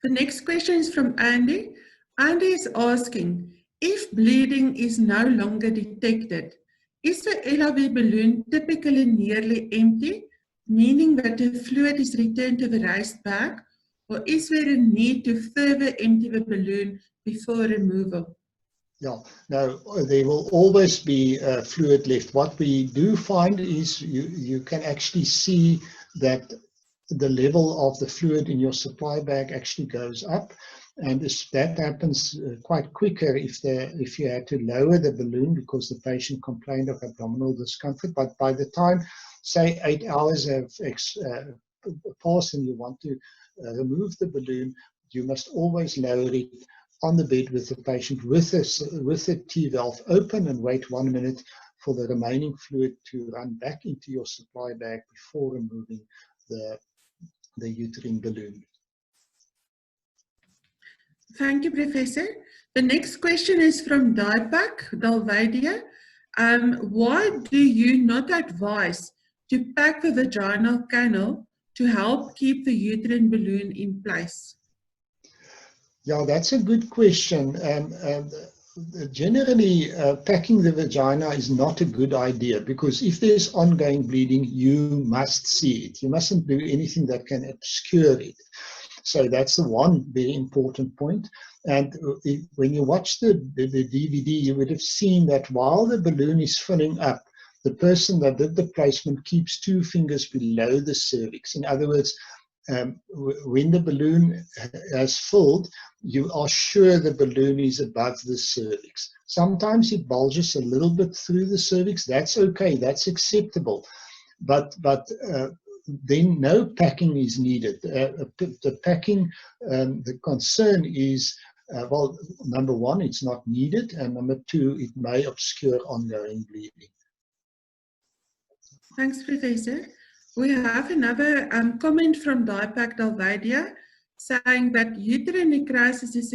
The next question is from Andy. Andy is asking, if bleeding is no longer detected, is the Ellavi balloon typically nearly empty, meaning that the fluid is returned to the raised bag, or is there a need to further empty the balloon before removal? Yeah, no, there will always be fluid left. What we do find is you can actually see that the level of the fluid in your supply bag actually goes up, and that happens quite quicker if you had to lower the balloon because the patient complained of abdominal discomfort. But by the time, say, 8 hours have passed and you want to remove the balloon, you must always lower it on the bed with the patient with the T-valve open, and wait 1 minute for the remaining fluid to run back into your supply bag before removing the uterine balloon. Thank you, Professor. The next question is from Dipak Dalvadia. Why do you not advise to pack the vaginal canal to help keep the uterine balloon in place? Yeah, that's a good question. Generally, packing the vagina is not a good idea, because if there's ongoing bleeding, you must see it. You mustn't do anything that can obscure it. So that's the one very important point. And when you watch the DVD, you would have seen that while the balloon is filling up, the person that did the placement keeps 2 fingers below the cervix. In other words, when the balloon has filled, you are sure the balloon is above the cervix. Sometimes it bulges a little bit through the cervix. That's okay. That's acceptable. But then no packing is needed. The packing, the concern is, well, number one, it's not needed, and number two, it may obscure ongoing bleeding. Thanks, Professor. We have another comment from Dipak Dalvadia saying that uterine necrosis is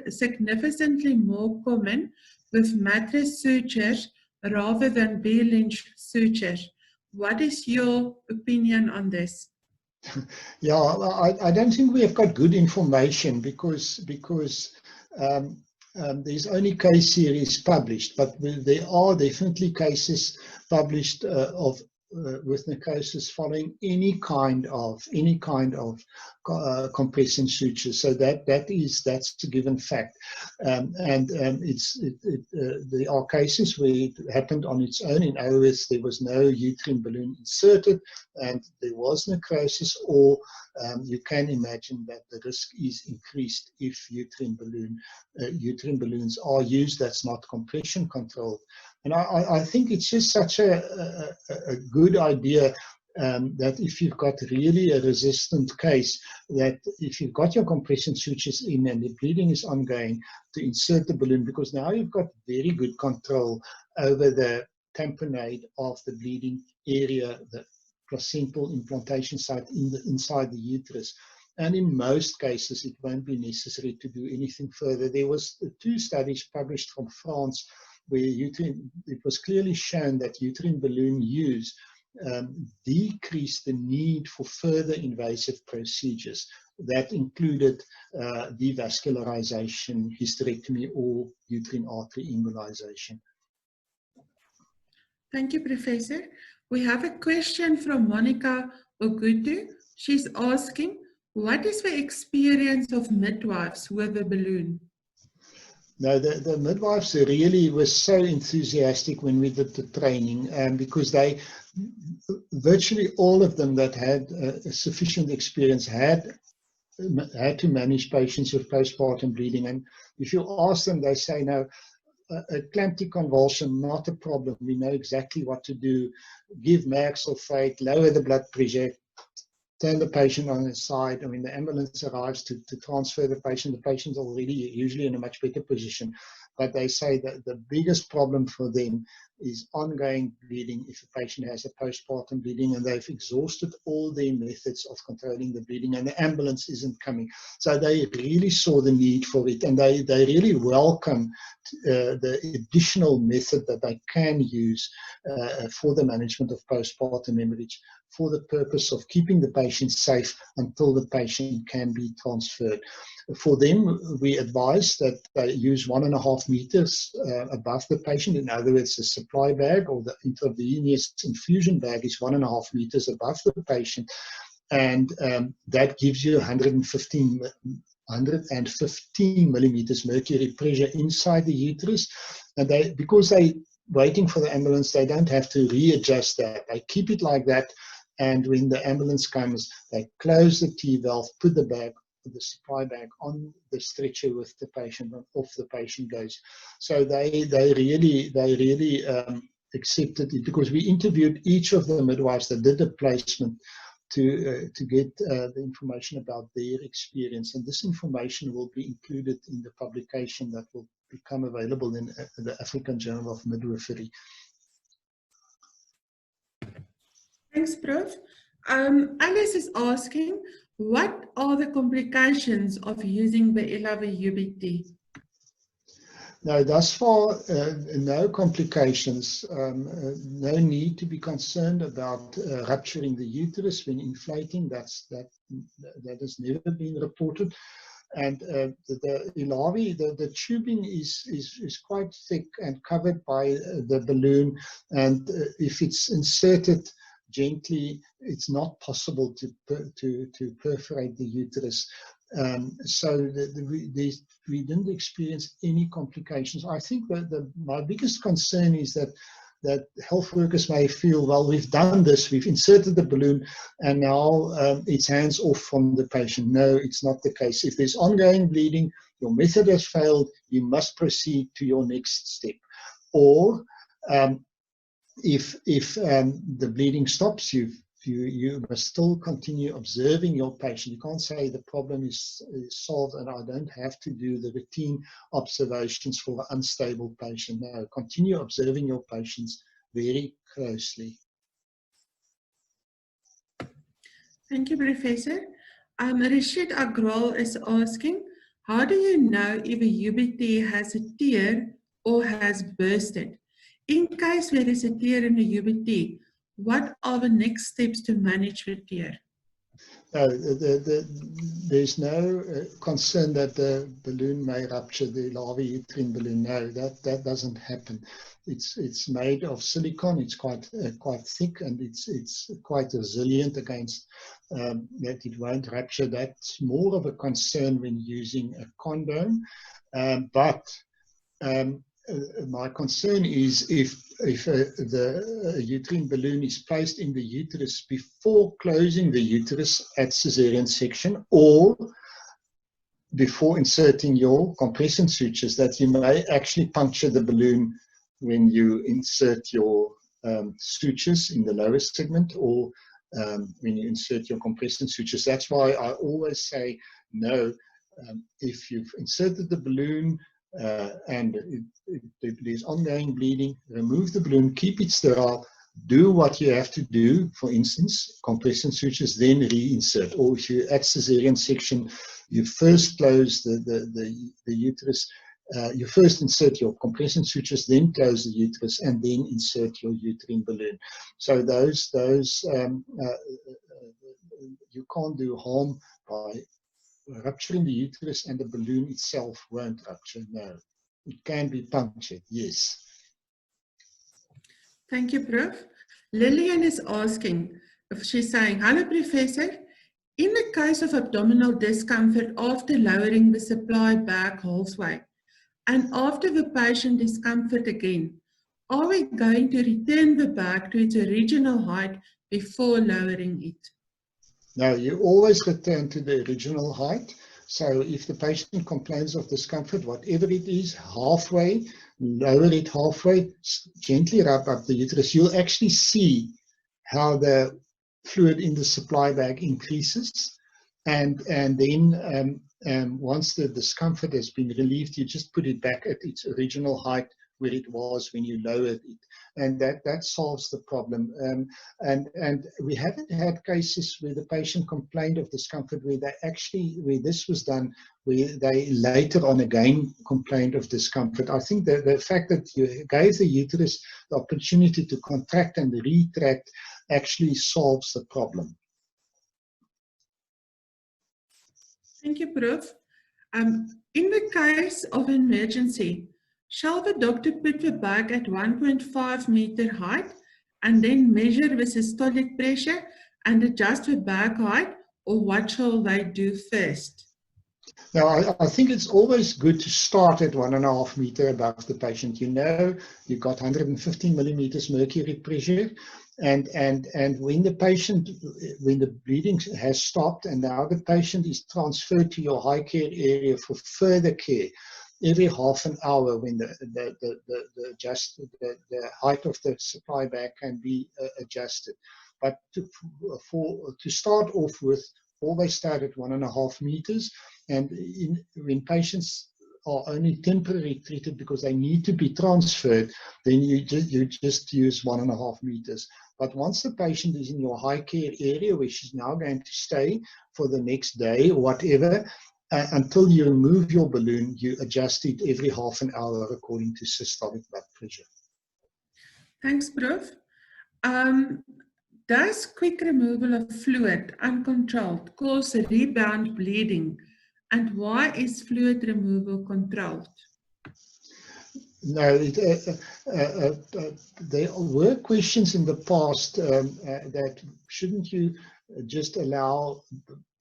significantly more common with mattress sutures rather than B-Lynch sutures. What is your opinion on this? Yeah, I don't think we have got good information because there's only case series published, but there are definitely cases published of with necrosis following any kind of compression sutures. So that's a given fact, there are cases where it happened on its own. In other words, there was no uterine balloon inserted and there was necrosis, or you can imagine that the risk is increased if uterine balloons are used that's not compression controlled. And I think it's just such a good idea that if you've got really a resistant case, that if you've got your compression sutures in and the bleeding is ongoing, to insert the balloon, because now you've got very good control over the tamponade of the bleeding area, the placental implantation site inside the uterus. And in most cases, it won't be necessary to do anything further. There was 2 studies published from France where it was clearly shown that uterine balloon use decreased the need for further invasive procedures. That included devascularization, hysterectomy, or uterine artery embolization. Thank you, Professor. We have a question from Monica Ogutu. She's asking, what is the experience of midwives with the balloon? No, the midwives really were so enthusiastic when we did the training, because virtually all of them that had sufficient experience had to manage patients with postpartum bleeding. And if you ask them, they say, no, a clamptic convulsion, not a problem. We know exactly what to do. Give mag sulfate, lower the blood pressure, turn the patient on his side. I mean, the ambulance arrives to transfer the patient's already usually in a much better position. But they say that the biggest problem for them is ongoing bleeding if a patient has a postpartum bleeding and they've exhausted all their methods of controlling the bleeding and the ambulance isn't coming. So they really saw the need for it, and they really welcome the additional method that they can use for the management of postpartum hemorrhage, for the purpose of keeping the patient safe until the patient can be transferred. For them, we advise that they use 1.5 meters above the patient. In other words, the supply bag or the intravenous infusion bag is 1.5 meters above the patient. And that gives you 115 millimeters mercury pressure inside the uterus. And because they're waiting for the ambulance, they don't have to readjust that. They keep it like that. And when the ambulance comes, they close the T-valve, put the supply bag on the stretcher with the patient, and off the patient goes. So they really accepted it, because we interviewed each of the midwives that did the placement to get the information about their experience. And this information will be included in the publication that will become available in the African Journal of Midwifery. Thanks, Prof. Alice is asking, what are the complications of using the Ellavi UBT? No, thus far, no complications. No need to be concerned about rupturing the uterus when inflating. That has never been reported. And the Ellavi, the tubing is quite thick and covered by the balloon. And if it's inserted gently, it's not possible to perforate the uterus. So we didn't experience any complications. I think that my biggest concern is that health workers may feel, well, we've done this, we've inserted the balloon, and now it's hands off from the patient. No, it's not the case. If there's ongoing bleeding, your method has failed, you must proceed to your next step. Or if the bleeding stops, you must still continue observing your patient. You can't say the problem is solved and I don't have to do the routine observations for an unstable patient. No, continue observing your patients very closely. Thank you, Professor. Rashid Agrawal is asking, how do you know if a UBT has a tear or has bursted? In case there is a tear in the UBT, what are the next steps to manage the tear? There's no concern that the balloon may rupture, the Ellavi Uterine Balloon. No, that doesn't happen. It's made of silicone. It's quite thick, and it's quite resilient against that it won't rupture. That's more of a concern when using a condom. My concern is if the uterine balloon is placed in the uterus before closing the uterus at cesarean section, or before inserting your compression sutures, that you may actually puncture the balloon when you insert your sutures in the lower segment, or when you insert your compression sutures. That's why I always say no. If you've inserted the balloon and there's ongoing bleeding, remove the balloon, keep it sterile, do what you have to do, for instance, compression sutures, then reinsert. Or if you're at cesarean section, you first close the uterus, you first insert your compression sutures, then close the uterus, and then insert your uterine balloon. So those you can't do harm by rupturing the uterus, and the balloon itself won't rupture. No, it can be punctured, yes. Thank you, Prof. Lillian is asking, she's saying, hello, Professor. In the case of abdominal discomfort after lowering the supply bag halfway, and after the patient discomfort again, are we going to return the bag to its original height before lowering it? No, you always return to the original height. So if the patient complains of discomfort, whatever it is, halfway, lower it halfway, gently rub up the uterus. You'll actually see how the fluid in the supply bag increases. And then once the discomfort has been relieved, you just put it back at its original height where it was when you lowered it. And that solves the problem. And we haven't had cases where the patient complained of discomfort where this was done, where they later on again complained of discomfort. I think that the fact that you gave the uterus the opportunity to contract and retract actually solves the problem. Thank you, Prof. In the case of an emergency, shall the doctor put the bag at 1.5 meter height and then measure the systolic pressure and adjust the bag height, or what shall they do first? Now, I think it's always good to start at 1.5 meters above the patient. You know, you've got 115 millimeters mercury pressure, and when the bleeding has stopped and now the patient is transferred to your high care area for further care, every half an hour when the height of the supply bag can be adjusted. But to start off with, always start at 1.5 meters. And when patients are only temporarily treated because they need to be transferred, then you just use 1.5 meters. But once the patient is in your high care area, where she's now going to stay for the next day or whatever, until you remove your balloon, you adjust it every half an hour according to systolic blood pressure. Thanks, Prof. Does quick removal of fluid uncontrolled cause rebound bleeding? And why is fluid removal controlled? No, there were questions in the past that shouldn't you just allow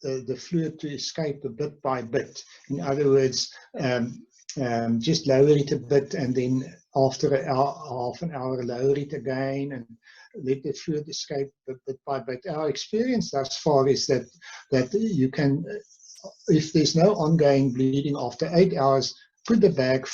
the fluid to escape a bit by bit. In other words, just lower it a bit and then after half an hour lower it again and let the fluid escape bit by bit. Our experience thus far is that you can, if there's no ongoing bleeding after 8 hours, put the bag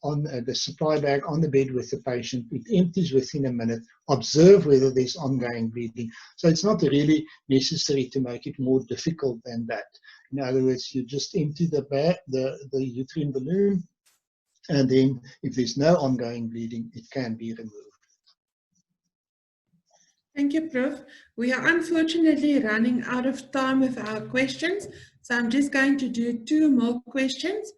on the supply bag on the bed with the patient. It empties within a minute. Observe whether there's ongoing bleeding. So it's not really necessary to make it more difficult than that. In other words, you just empty the bag, the uterine balloon, and then if there's no ongoing bleeding, it can be removed. Thank you, Prof. We are unfortunately running out of time with our questions, so I'm just going to do 2 more questions.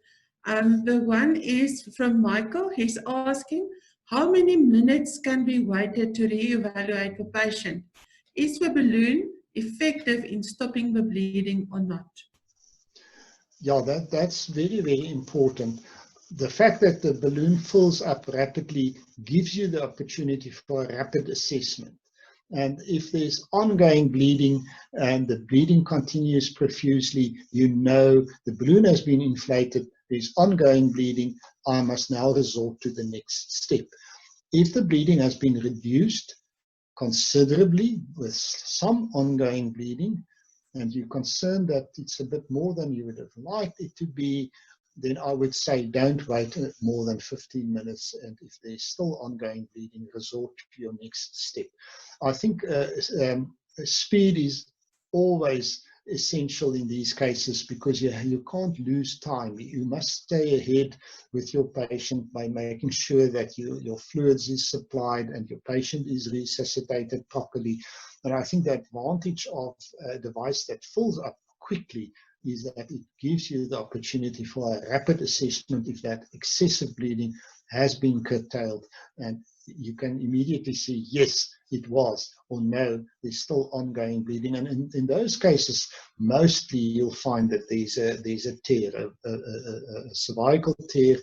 The one is from Michael. He's asking, how many minutes can be waited to reevaluate the patient? If the balloon effective in stopping the bleeding or not? Yeah, that's very, very important. The fact that the balloon fills up rapidly gives you the opportunity for a rapid assessment. And if there's ongoing bleeding and the bleeding continues profusely, you know the balloon has been inflated, there's ongoing bleeding, I must now resort to the next step. If the bleeding has been reduced considerably with some ongoing bleeding, and you're concerned that it's a bit more than you would have liked it to be, then I would say don't wait more than 15 minutes. And if there's still ongoing bleeding, resort to your next step. I think speed is always essential in these cases because you can't lose time. You must stay ahead with your patient by making sure that your fluids is supplied and your patient is resuscitated properly. And I think the advantage of a device that fills up quickly is that it gives you the opportunity for a rapid assessment if that excessive bleeding has been curtailed, and you can immediately see yes it was, or no there's still ongoing bleeding. And in those cases mostly you'll find that there's a tear, a cervical tear,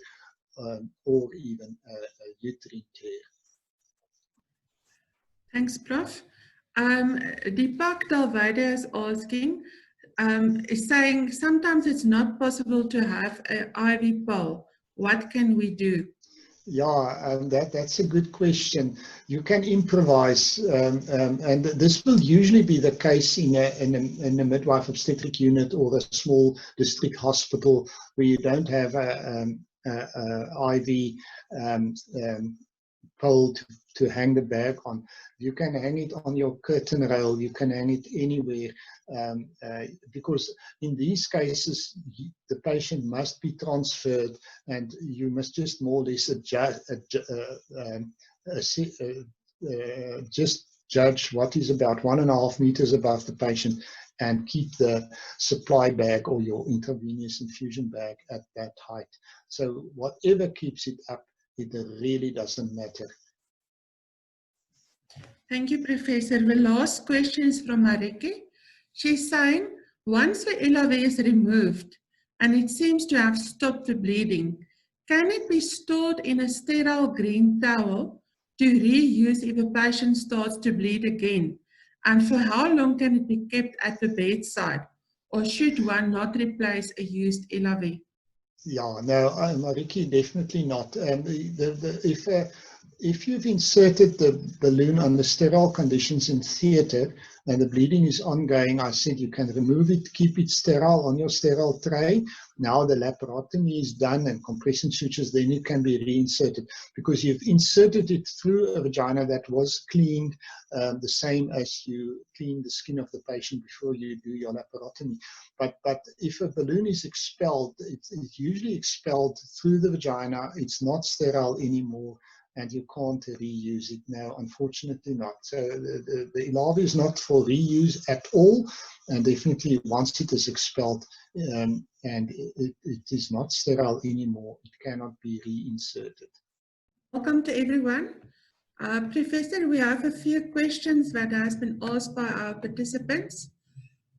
or even a uterine tear. Thanks, Prof. Deepak Dalvade is asking, is saying sometimes it's not possible to have an IV pill. What can we do? Yeah, that's a good question. You can improvise, and this will usually be the case in a midwife obstetric unit or a small district hospital where you don't have a IV pole to hang the bag on. You can hang it on your curtain rail, you can hang it anywhere, because in these cases the patient must be transferred and you must just more or less just judge what is about 1.5 meters above the patient and keep the supply bag or your intravenous infusion bag at that height. So whatever keeps it up, it really doesn't matter. Thank you, Professor. The last question is from Marike. She's saying, once the Ellavi is removed and it seems to have stopped the bleeding, can it be stored in a sterile green towel to reuse if a patient starts to bleed again? And for how long can it be kept at the bedside? Or should one not replace a used Ellavi? Yeah, no, Mariki, definitely not. If you've inserted the balloon under sterile conditions in theatre and the bleeding is ongoing, I said you can remove it, keep it sterile on your sterile tray. Now the laparotomy is done and compression sutures, then it can be reinserted because you've inserted it through a vagina that was cleaned, the same as you clean the skin of the patient before you do your laparotomy. But if a balloon is expelled, it's usually expelled through the vagina. It's not sterile anymore, and you can't reuse it now, unfortunately not. So the Ellavi is not for reuse at all, and definitely once it is expelled and it is not sterile anymore, it cannot be reinserted. Welcome to everyone. Professor, we have a few questions that has been asked by our participants.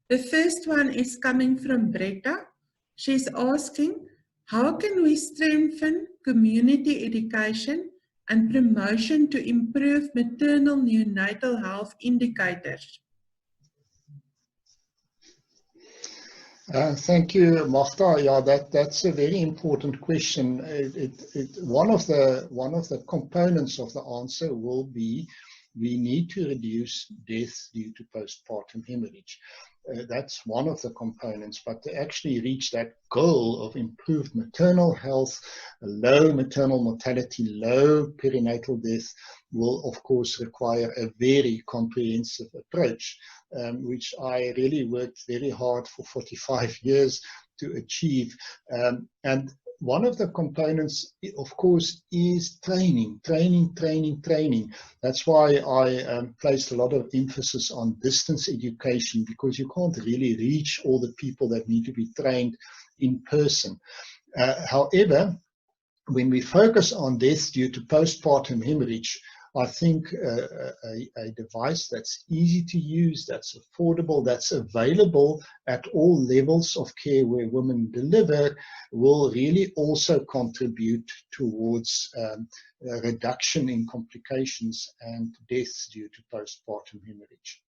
The first one is coming from Bretta. She's asking, how can we strengthen community education and promotion to improve maternal neonatal health indicators? Thank you, Magda. Yeah, that's a very important question. One of the components of the answer will be we need to reduce deaths due to postpartum hemorrhage. That's one of the components, but to actually reach that goal of improved maternal health, low maternal mortality, low perinatal death will of course require a very comprehensive approach, which I really worked very hard for 45 years to achieve. And one of the components, of course, is training. That's why I placed a lot of emphasis on distance education, because you can't really reach all the people that need to be trained in person. However, when we focus on deaths due to postpartum hemorrhage, I think a device that's easy to use, that's affordable, that's available at all levels of care where women deliver will really also contribute towards a reduction in complications and deaths due to postpartum hemorrhage.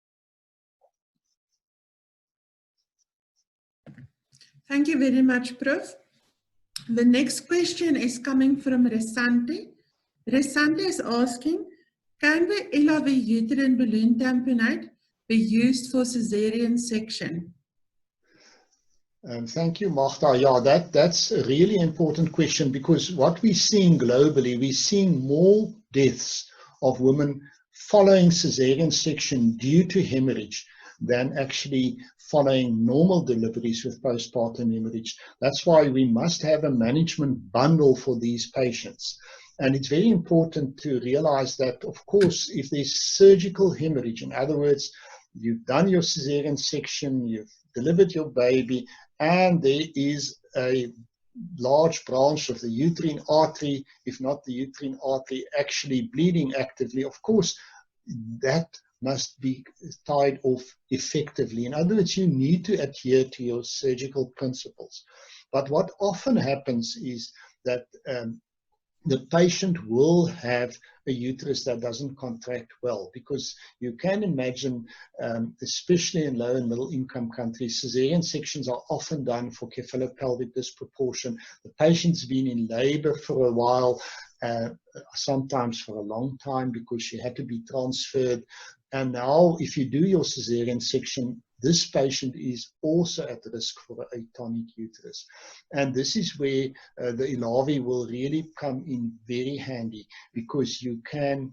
Thank you very much, Prof. The next question is coming from Resante. Resante is asking, can the Ellavi Uterine Balloon Tamponade be used for cesarean section? Thank you, Magda. Yeah, that's a really important question, because what we're seeing globally, we're seeing more deaths of women following cesarean section due to hemorrhage than actually following normal deliveries with postpartum hemorrhage. That's why we must have a management bundle for these patients. And it's very important to realize that, of course, if there's surgical hemorrhage, in other words, you've done your cesarean section, you've delivered your baby, and there is a large branch of the uterine artery, if not the uterine artery, actually bleeding actively, of course, that must be tied off effectively. In other words, you need to adhere to your surgical principles. But what often happens is that the patient will have a uterus that doesn't contract well, because you can imagine, especially in low and middle income countries, cesarean sections are often done for cephalopelvic disproportion. The patient's been in labor for a while, sometimes for a long time, because she had to be transferred. And now, if you do your cesarean section, this patient is also at risk for an atonic uterus. And this is where the Ellavi will really come in very handy, because you can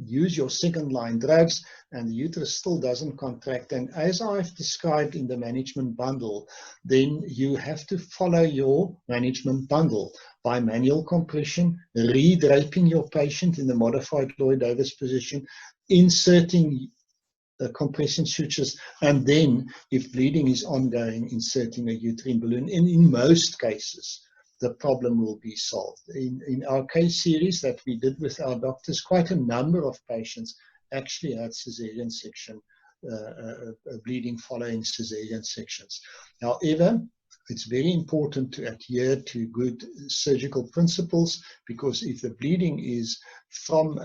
use your second line drugs and the uterus still doesn't contract. And as I've described in the management bundle, then you have to follow your management bundle by manual compression, re-draping your patient in the modified Lloyd-Davis position, inserting compression sutures, and then, if bleeding is ongoing, inserting a uterine balloon. And in most cases, the problem will be solved. In our case series that we did with our doctors, quite a number of patients actually had cesarean section, bleeding following cesarean sections. However, it's very important to adhere to good surgical principles, because if the bleeding is from,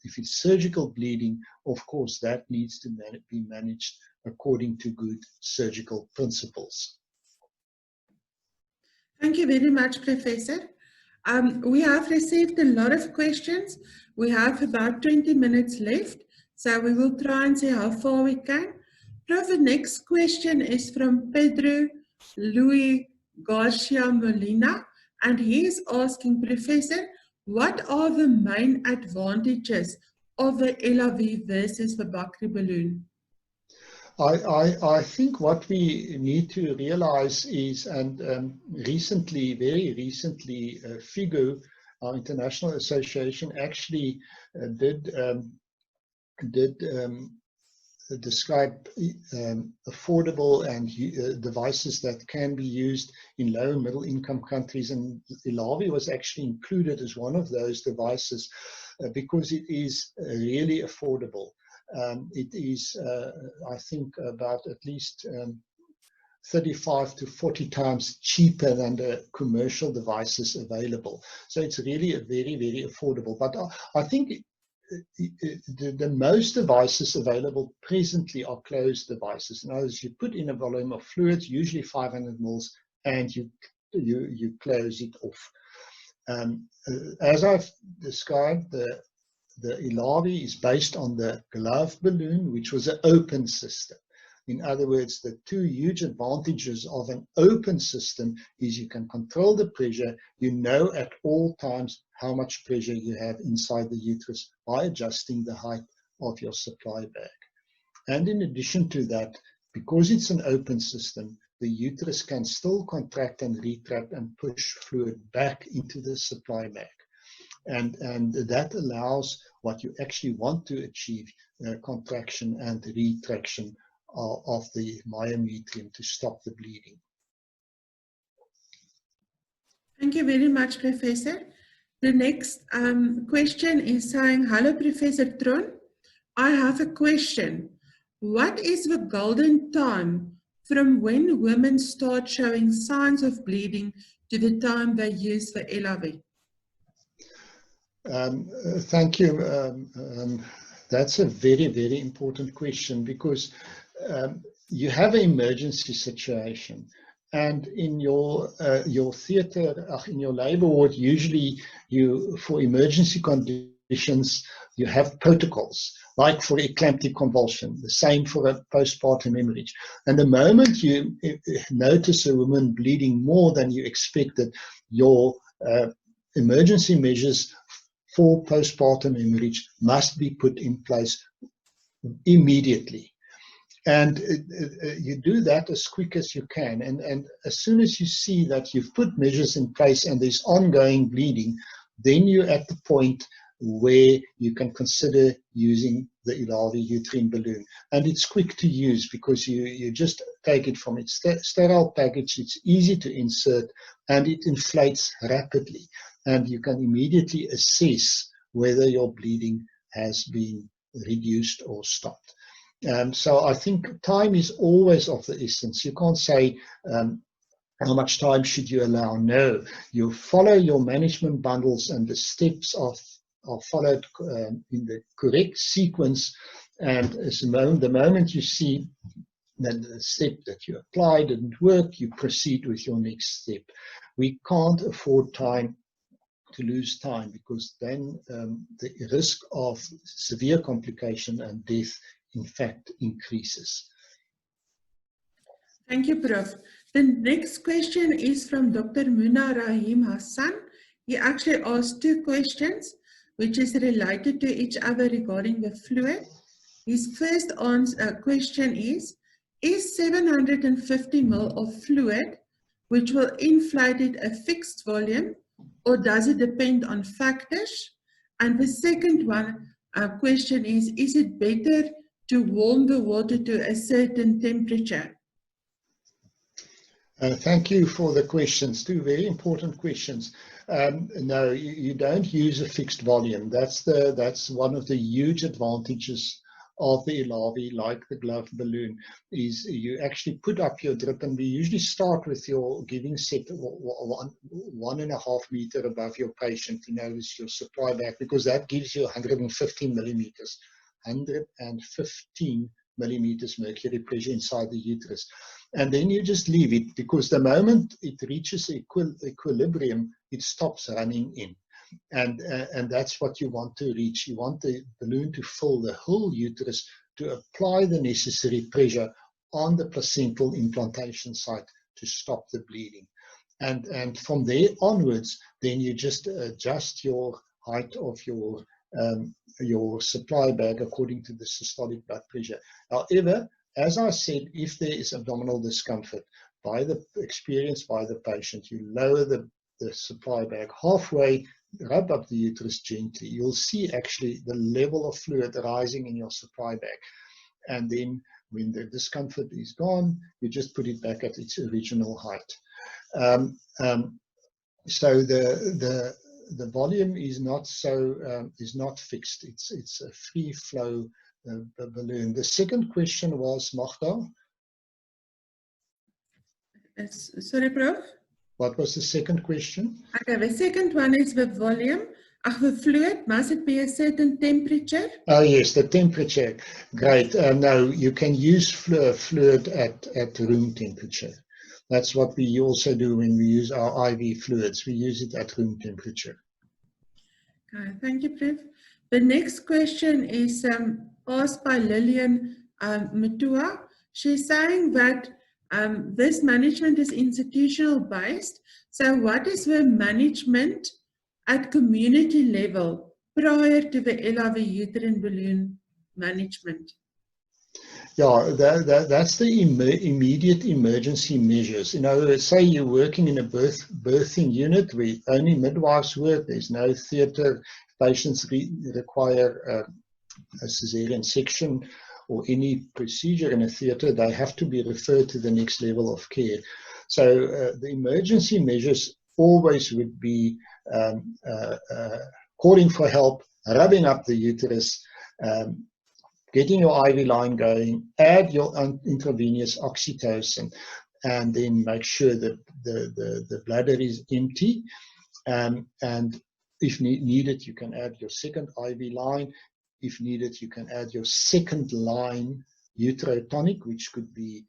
if it's surgical bleeding, of course, that needs to be managed according to good surgical principles. Thank you very much, Professor. We have received a lot of questions. We have about 20 minutes left, so we will try and see how far we can. Prof, the next question is from Pedro Luis Garcia Molina, and he is asking, Professor, what are the main advantages of the Ellavi versus the Bakri balloon? I think what we need to realize is, and recently, very recently, FIGO, our international association, actually did describe affordable and devices that can be used in low and middle income countries, and Ellavi was actually included as one of those devices because it is really affordable. It is, I think, about at least 35 to 40 times cheaper than the commercial devices available. So it's really a very, very affordable. But I think the most devices available presently are closed devices. In other words, you put in a volume of fluids, usually 500 mils, and you close it off. As I've described, the Ellavi is based on the glove balloon, which was an open system. In other words, the two huge advantages of an open system is you can control the pressure. You know at all times how much pressure you have inside the uterus by adjusting the height of your supply bag. And in addition to that, because it's an open system, the uterus can still contract and retract and push fluid back into the supply bag. And that allows what you actually want to achieve, contraction and retraction of the myometrium to stop the bleeding. Thank you very much, Professor. The next question is saying, hello, Professor Theron. I have a question. What is the golden time from when women start showing signs of bleeding to the time they use the Ellavi? Thank you. That's a very, very important question, because you have an emergency situation, and in your theatre, in your labour ward, usually for emergency conditions, you have protocols, like for eclamptic convulsion, the same for a postpartum hemorrhage. And the moment you notice a woman bleeding more than you expected, your emergency measures for postpartum hemorrhage must be put in place immediately. And you do that as quick as you can. And as soon as you see that you've put measures in place and there's ongoing bleeding, then you're at the point where you can consider using the Ellavi Uterine Balloon. And it's quick to use, because you just take it from its sterile package, it's easy to insert, and it inflates rapidly. And you can immediately assess whether your bleeding has been reduced or stopped. So I think time is always of the essence. You can't say how much time should you allow. No, you follow your management bundles, and the steps are followed in the correct sequence. And the moment you see that the step that you applied didn't work, you proceed with your next step. We can't afford to lose time, because then the risk of severe complication and death in fact increases. Thank you, Prof. The next question is from Dr. Muna Rahim Hassan. He actually asked two questions, which is related to each other regarding the fluid. His first question is 750 ml of fluid, which will inflate it, a fixed volume, or does it depend on factors? And the second question is it better to warm the water to a certain temperature? Thank you for the questions, two very important questions. No, you don't use a fixed volume. That's one of the huge advantages of the Ellavi, like the glove balloon, is you actually put up your drip, and we usually start with your giving set 1.5 meters above your patient, is your supply bag, because that gives you 115 millimeters, 115 millimeters mercury pressure inside the uterus. And then you just leave it, because the moment it reaches equilibrium, it stops running in. And that's what you want to reach. You want the balloon to fill the whole uterus, to apply the necessary pressure on the placental implantation site to stop the bleeding. And from there onwards, then you just adjust your height of your supply bag according to the systolic blood pressure. However, as I said, if there is abdominal discomfort by the patient, you lower the supply bag halfway, rub up the uterus gently. You'll see actually the level of fluid rising in your supply bag. And then when the discomfort is gone, you just put it back at its original height. So the volume is not fixed. It's a free flow balloon. The second question was, Magda? Sorry, Prof? What was the second question? Okay, the second one is the volume of the fluid. Must it be a certain temperature? Oh yes, the temperature. Great. No, you can use fluid at room temperature. That's what we also do when we use our IV fluids. We use it at room temperature. Okay, thank you, Prof. The next question is asked by Lillian Mutua. She's saying that this management is institutional based. So what is the management at community level prior to the Ellavi uterine balloon management? Yeah, that's the immediate emergency measures. Say you're working in a birthing unit where only midwives work, there's no theatre, patients require a cesarean section or any procedure in a theatre, they have to be referred to the next level of care. So the emergency measures always would be calling for help, rubbing up the uterus, getting your IV line going, add your intravenous oxytocin, and then make sure that the bladder is empty. And if needed, you can add your second IV line. If needed, you can add your second line uterotonic, which could be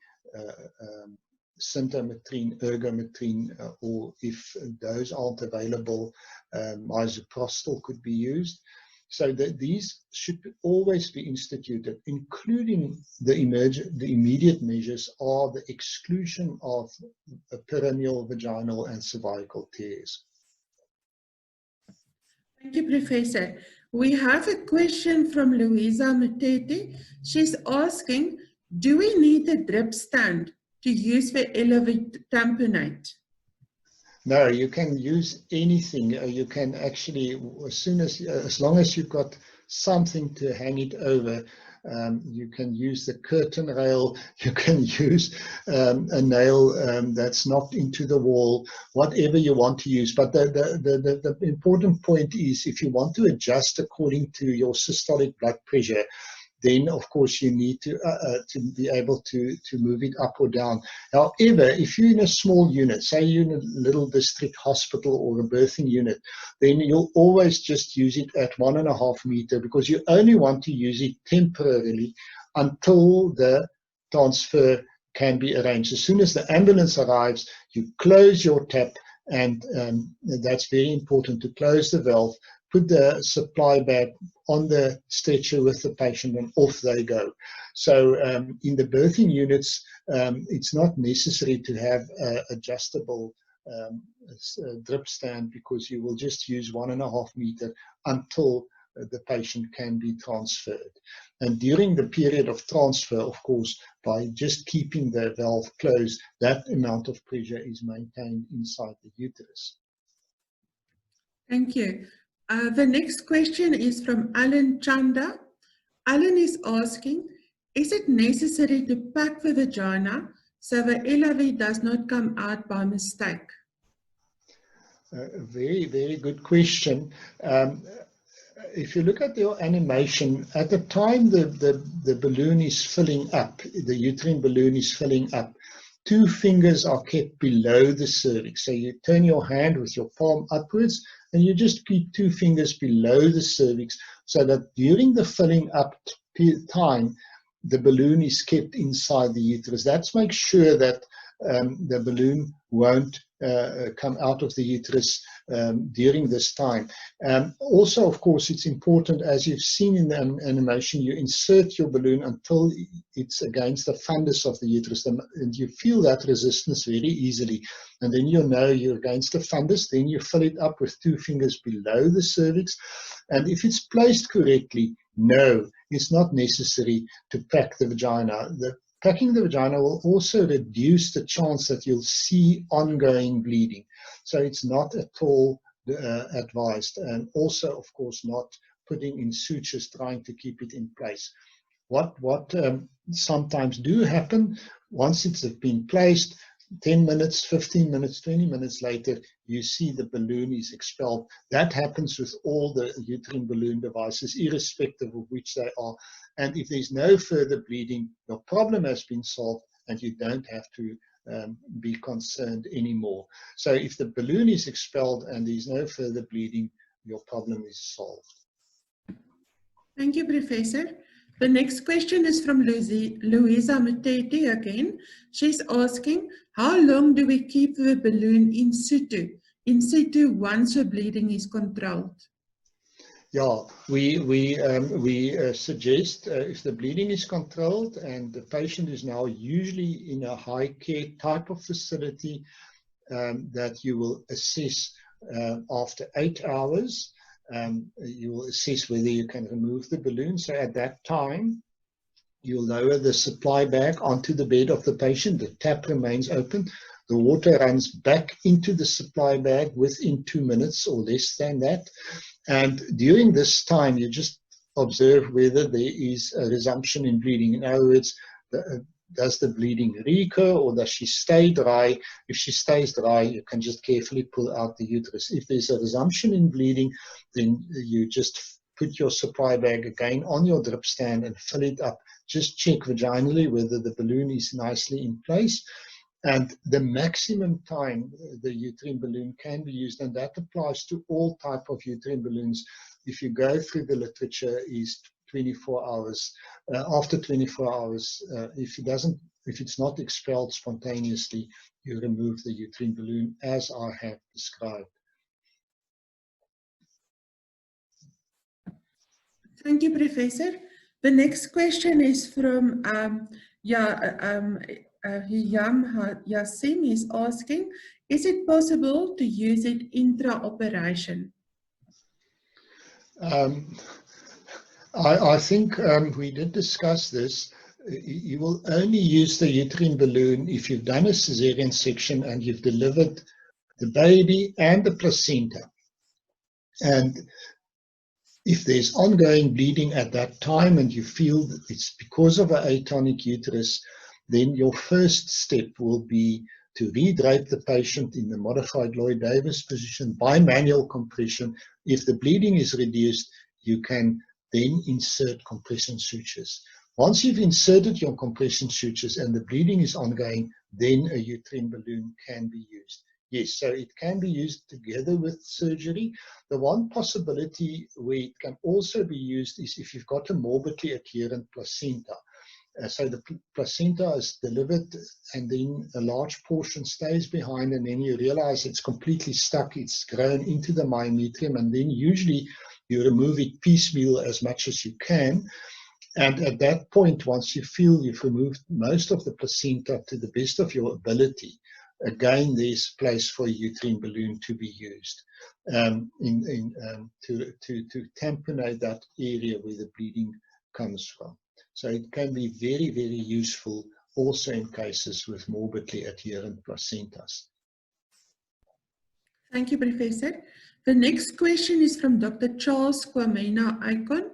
symptometrine, ergometrine, or if those aren't available, misoprostol could be used. So that these should always be instituted, including the immediate measures are the exclusion of perineal, vaginal, and cervical tears. Thank you, Professor. We have a question from Louisa Matete. She's asking, do we need a drip stand to use for Ellavi tamponade? No, you can use anything. You can actually, as long as you've got something to hang it over, you can use the curtain rail, you can use a nail that's knocked into the wall, whatever you want to use. But the important point is, if you want to adjust according to your systolic blood pressure, then of course you need to be able to move it up or down. However, if you're in a small unit, say you're in a little district hospital or a birthing unit, then you'll always just use it at 1.5 meters, because you only want to use it temporarily until the transfer can be arranged. As soon as the ambulance arrives, you close your tap, and that's very important, to close the valve, put the supply bag on the stretcher with the patient, and off they go. So in the birthing units, it's not necessary to have adjustable drip stand, because you will just use 1.5 meters until the patient can be transferred. And during the period of transfer, of course, by just keeping the valve closed, that amount of pressure is maintained inside the uterus. Thank you. The next question is from Alan Chanda. Alan is asking, is it necessary to pack the vagina so the Ellavi does not come out by mistake? Very, very good question. If you look at your animation, at the time the balloon is filling up, the uterine balloon is filling up, 2 fingers are kept below the cervix. So you turn your hand with your palm upwards, and you just keep 2 fingers below the cervix, so that during the filling up time, the balloon is kept inside the uterus. That makes sure that the balloon won't come out of the uterus during this time. Also, of course, it's important, as you've seen in the animation, you insert your balloon until it's against the fundus of the uterus, and you feel that resistance very easily. And then you know you're against the fundus, then you fill it up with 2 fingers below the cervix. And if it's placed correctly, no, it's not necessary to pack the vagina. Packing the vagina will also reduce the chance that you'll see ongoing bleeding. So it's not at all advised. And also, of course, not putting in sutures, trying to keep it in place. What sometimes do happen, once it's been placed, 10 minutes, 15 minutes, 20 minutes later, you see the balloon is expelled. That happens with all the uterine balloon devices, irrespective of which they are. And if there's no further bleeding, your problem has been solved, and you don't have to be concerned anymore. So if the balloon is expelled and there's no further bleeding, your problem is solved. Thank you, Professor. The next question is from Louisa Matete again. She's asking, how long do we keep the balloon in situ once the bleeding is controlled? Yeah, we suggest if the bleeding is controlled and the patient is now usually in a high care type of facility, that you will assess after 8 hours. You will assess whether you can remove the balloon. So at that time, you'll lower the supply bag onto the bed of the patient. The tap remains open. The water runs back into the supply bag within 2 minutes or less than that. And during this time, you just observe whether there is a resumption in bleeding. In other words, does the bleeding recur or does she stay dry? If she stays dry, you can just carefully pull out the uterus. If there's a resumption in bleeding, then you just put your supply bag again on your drip stand and fill it up. Just check vaginally whether the balloon is nicely in place. And the maximum time the uterine balloon can be used, and that applies to all type of uterine balloons, if you go through the literature, is 24 hours. After 24 hours, if it's not expelled spontaneously, you remove the uterine balloon as I have described. Thank you, Professor. The next question is from Hiyam Yassim. Is asking, is it possible to use it intra-operation? I think we did discuss this. You will only use the uterine balloon if you've done a cesarean section and you've delivered the baby and the placenta. And if there's ongoing bleeding at that time and you feel that it's because of an atonic uterus, then your first step will be to redrape the patient in the modified Lloyd-Davis position by manual compression. If the bleeding is reduced, you can then insert compression sutures. Once you've inserted your compression sutures and the bleeding is ongoing, then a uterine balloon can be used. Yes, so it can be used together with surgery. The one possibility where it can also be used is if you've got a morbidly adherent placenta. So the placenta is delivered and then a large portion stays behind, and then you realize it's completely stuck, it's grown into the myometrium, and then usually you remove it piecemeal as much as you can. And at that point, once you feel you've removed most of the placenta to the best of your ability, again, there's place for a uterine balloon to be used to tamponade that area where the bleeding comes from. So it can be very, very useful also in cases with morbidly adherent placentas. Thank you, Professor. The next question is from Dr. Charles Kwamena Icon.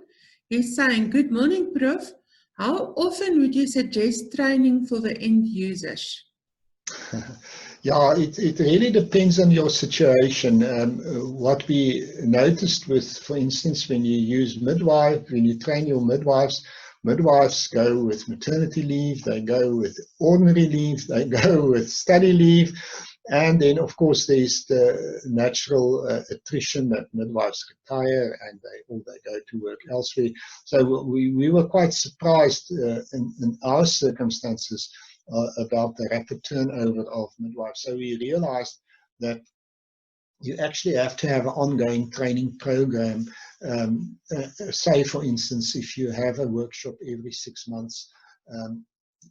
He's saying, good morning, Prof. How often would you suggest training for the end users? Yeah, it really depends on your situation. What we noticed with, for instance, when you use midwife, when you train your midwives, midwives go with maternity leave, they go with ordinary leave, they go with study leave. And then, of course, there's the natural attrition that midwives retire and they go to work elsewhere. So we were quite surprised in our circumstances about the rapid turnover of midwives. So we realized that you actually have to have an ongoing training program. Say, for instance, if you have a workshop every 6 months,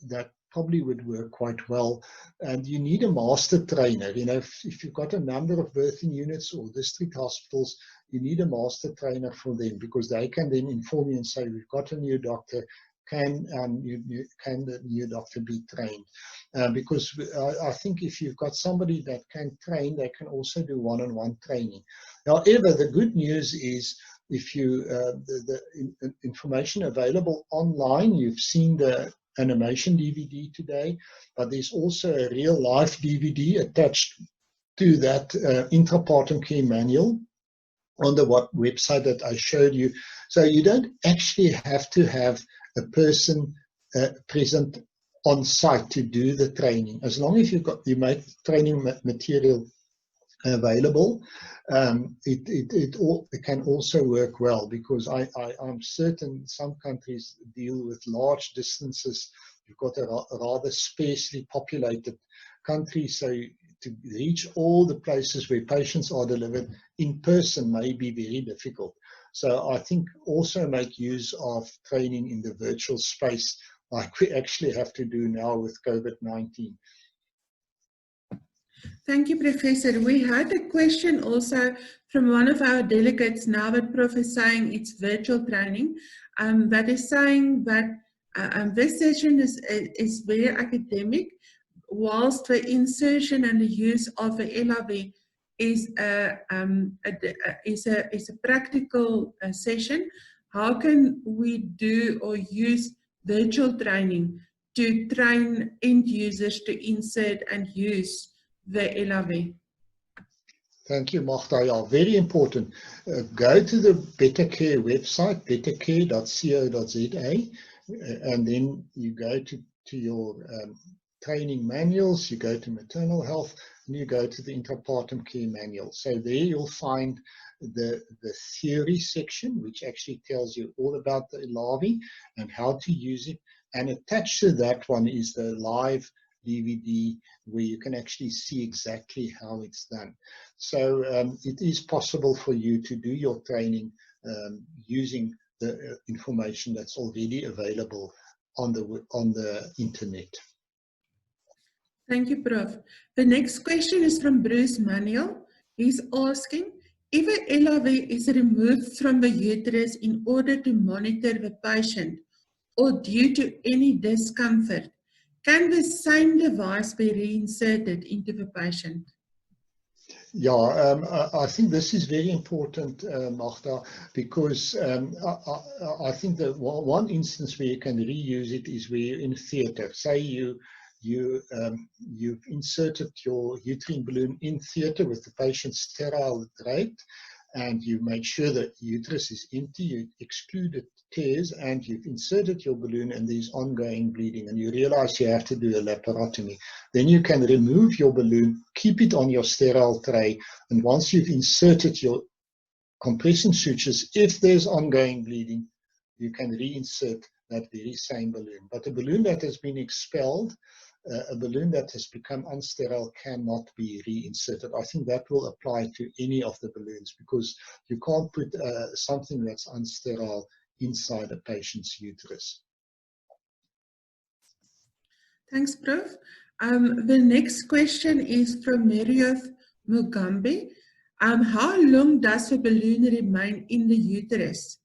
that probably would work quite well. And you need a master trainer. You know, if you've got a number of birthing units or district hospitals, you need a master trainer for them, because they can then inform you and say, we've got a new doctor. Can the new doctor be trained? Because I think if you've got somebody that can train, they can also do one-on-one training. However, the good news is, if you the information available online, you've seen the animation DVD today, but there's also a real life DVD attached to that intrapartum care manual on the website that I showed you. So you don't actually have to have a person present on site to do the training. As long as you make training material available, it can also work well, because I'm certain some countries deal with large distances. You've got a rather sparsely populated country, so to reach all the places where patients are delivered in person may be very difficult. So I think also make use of training in the virtual space, like we actually have to do now with COVID-19. Thank you, Professor. We had a question also from one of our delegates, now that Prof is saying it's virtual training, that is saying that this session is very academic, whilst the insertion and the use of the Ellavi is a practical session. How can we do or use virtual training to train end users to insert and use the Ellavi? Thank you, Magda. Yeah, very important. Go to the Better Care website, bettercare.co.za, and then you go to your training manuals, you go to maternal health, and you go to the intrapartum care manual. So there you'll find the theory section, which actually tells you all about the Ellavi and how to use it. And attached to that one is the live DVD where you can actually see exactly how it's done. So it is possible for you to do your training using the information that's already available on the internet. Thank you, Prof. The next question is from Bruce Manuel. He's asking, if an Ellavi is removed from the uterus in order to monitor the patient or due to any discomfort, can the same device be reinserted into the patient? Yeah, I think this is very important, Magda, because I think that one instance where you can reuse it is where you're in theatre. Say you've inserted your uterine balloon in theatre with the patient sterile draped, and you made sure that the uterus is empty, you excluded tears, and you've inserted your balloon and there's ongoing bleeding, and you realize you have to do a laparotomy. Then you can remove your balloon, keep it on your sterile tray, and once you've inserted your compression sutures, if there's ongoing bleeding, you can reinsert that very same balloon. But a balloon that has been expelled, a balloon that has become unsterile cannot be reinserted. I think that will apply to any of the balloons, because you can't put something that's unsterile inside a patient's uterus. Thanks, Prof. The next question is from Marioth Mugambi. How long does the balloon remain in the uterus?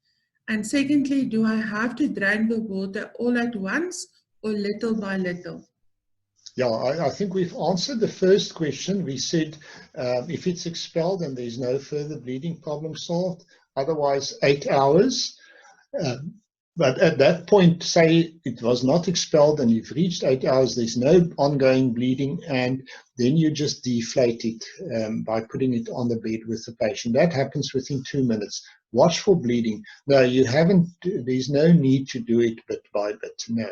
And secondly, do I have to drain the water all at once or little by little? Yeah, I think we've answered the first question. We said if it's expelled and there's no further bleeding, problem solved. Otherwise, 8 hours. But at that point, say it was not expelled and you've reached 8 hours, there's no ongoing bleeding, and then you just deflate it by putting it on the bed with the patient. That happens within 2 minutes. Watch for bleeding. No, you haven't, there's no need to do it bit by bit, no.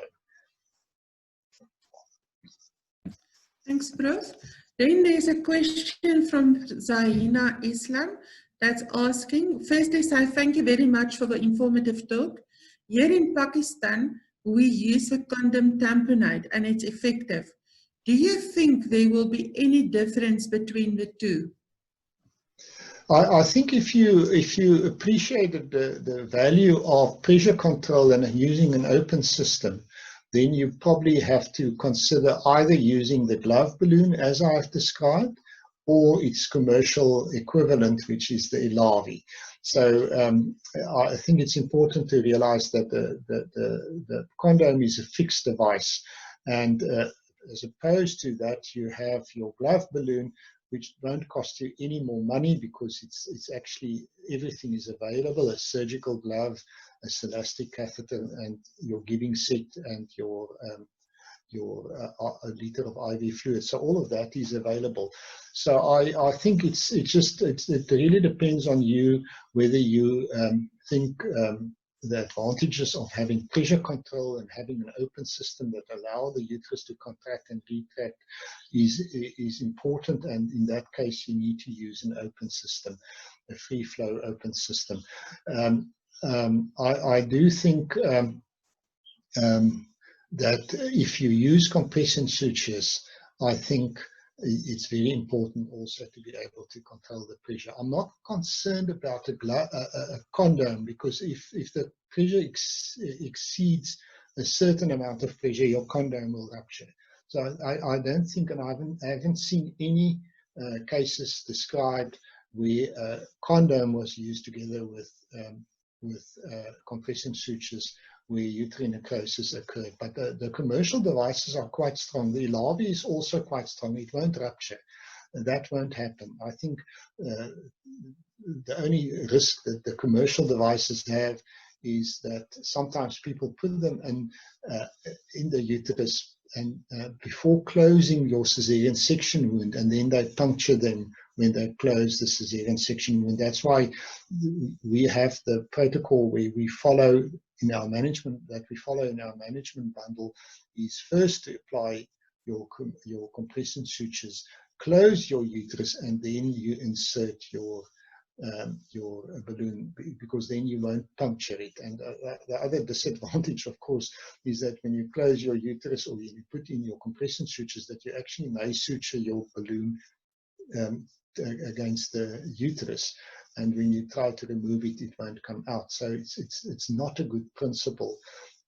Thanks, Prof. Then there's a question from Zahina Islam that's asking, first they say, thank you very much for the informative talk. Here in Pakistan, we use a condom tamponade and it's effective. Do you think there will be any difference between the two? I think if you appreciated the value of pressure control and using an open system, then you probably have to consider either using the glove balloon as I've described, or its commercial equivalent, which is the Ellavi. So I think it's important to realize that the condom is a fixed device, and as opposed to that, you have your glove balloon, which won't cost you any more money because it's actually, everything is available, a surgical glove, a celastic catheter, and your giving set, and your a liter of IV fluid. So all of that is available. So I think it really depends on you whether you think the advantages of having pressure control and having an open system that allow the uterus to contract and retract is important, and in that case you need to use an open system, a free flow open system. I do think that if you use compression sutures, I think it's very important also to be able to control the pressure. I'm not concerned about a condom, because if the pressure exceeds a certain amount of pressure, your condom will rupture. So I don't think, and I haven't seen any cases described where a condom was used together with compression sutures where uterine necrosis occurred. But the commercial devices are quite strong. The Ellavi is also quite strong. It won't rupture. That won't happen. I think the only risk that the commercial devices have is that sometimes people put them in the uterus and before closing your cesarean section wound, and then they puncture them when they close the cesarean section wound. That's why we have the protocol where we follow in our management, bundle, is first to apply your compression sutures, close your uterus, and then you insert your balloon, because then you won't puncture it. And the other disadvantage, of course, is that when you close your uterus or you put in your compression sutures, that you actually may suture your balloon against the uterus, and when you try to remove it, it won't come out. So it's not a good principle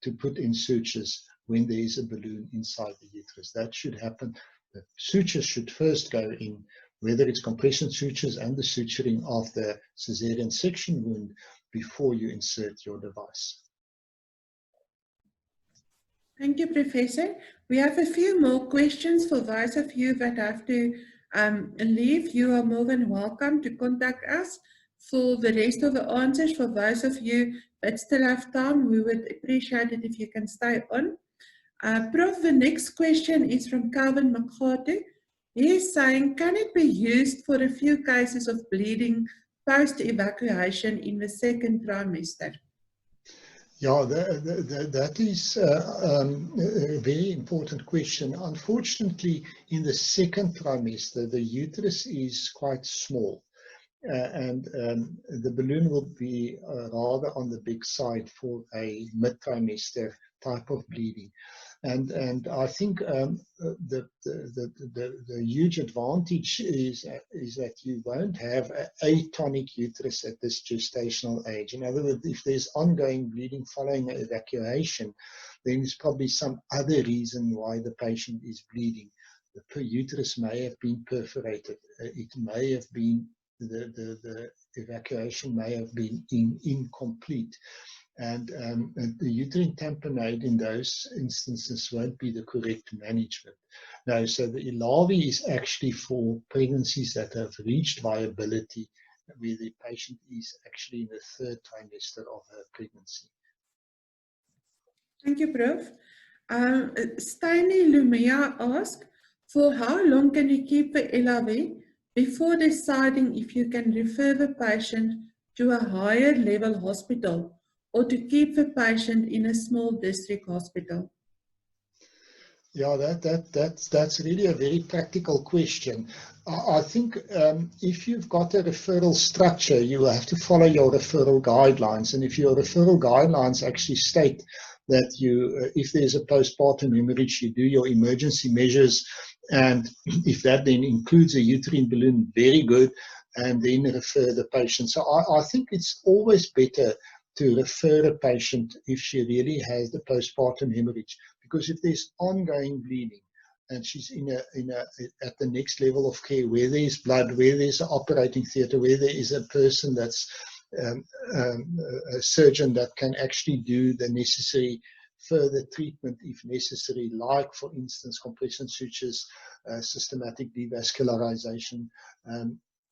to put in sutures when there is a balloon inside the uterus. That should happen. The sutures should first go in, whether it's compression sutures and the suturing of the cesarean section wound, before you insert your device. Thank you, Professor. We have a few more questions for those of you that have to leave. You are more than welcome to contact us for the rest of the answers. For those of you that still have time, we would appreciate it if you can stay on. Prof, the next question is from Calvin McCarty. He is saying, can it be used for a few cases of bleeding post-evacuation in the second trimester? Yeah, that is a very important question. Unfortunately, in the second trimester, the uterus is quite small, and the balloon will be rather on the big side for a mid-trimester type of bleeding. And I think the huge advantage is that you won't have an atonic uterus at this gestational age. In other words, if there's ongoing bleeding following an evacuation, then there's probably some other reason why the patient is bleeding. The uterus may have been perforated. It may have been the evacuation may have been incomplete. And the uterine tamponade in those instances won't be the correct management. No, so the Ellavi is actually for pregnancies that have reached viability, where the patient is actually in the third trimester of her pregnancy. Thank you, Prof. Steiny Lumia asked, for how long can you keep the Ellavi before deciding if you can refer the patient to a higher level hospital, or to keep the patient in a small district hospital? Yeah, that's really a very practical question. I think if you've got a referral structure, you will have to follow your referral guidelines. And if your referral guidelines actually state that you, if there's a postpartum hemorrhage, you do your emergency measures. And if that then includes a uterine balloon, very good, and then refer the patient. So I think it's always better to refer a patient if she really has the postpartum hemorrhage, because if there's ongoing bleeding and she's at the next level of care where there's blood, where there's an operating theatre, where there is a person that's a surgeon that can actually do the necessary further treatment if necessary, like for instance compression sutures, systematic devascularization,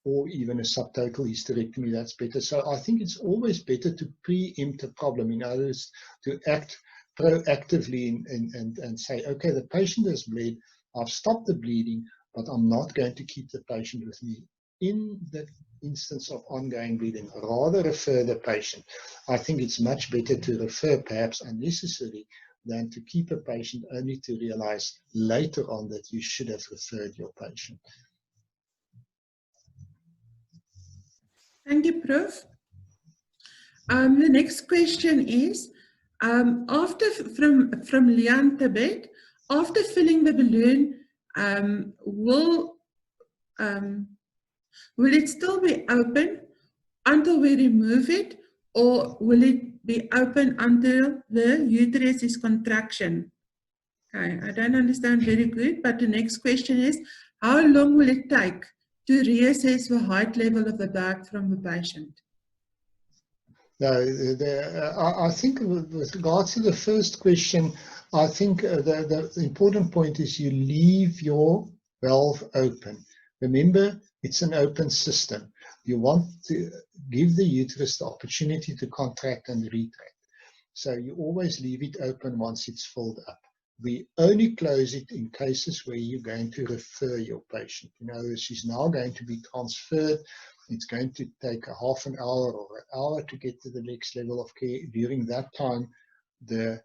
or even a subtotal hysterectomy, that's better. So I think it's always better to preempt a problem. In other words, to act proactively and say, okay, the patient has bled, I've stopped the bleeding, but I'm not going to keep the patient with me. In the instance of ongoing bleeding, rather refer the patient. I think it's much better to refer perhaps unnecessarily than to keep a patient only to realize later on that you should have referred your patient. Thank you, Prof. The next question is, from Leon Tibet, after filling the balloon, will it still be open until we remove it, or will it be open until the uterus is contraction? Okay, I don't understand very good, but the next question is, how long will it take to reassess the height level of the bag from the patient? No, I think with regards to the first question, I think the important point is you leave your valve open. Remember, it's an open system. you want to give the uterus the opportunity to contract and retract. So you always leave it open once it's filled up. We only close it in cases where you're going to refer your patient. You know, she's now going to be transferred. It's going to take a half an hour or an hour to get to the next level of care. During that time, the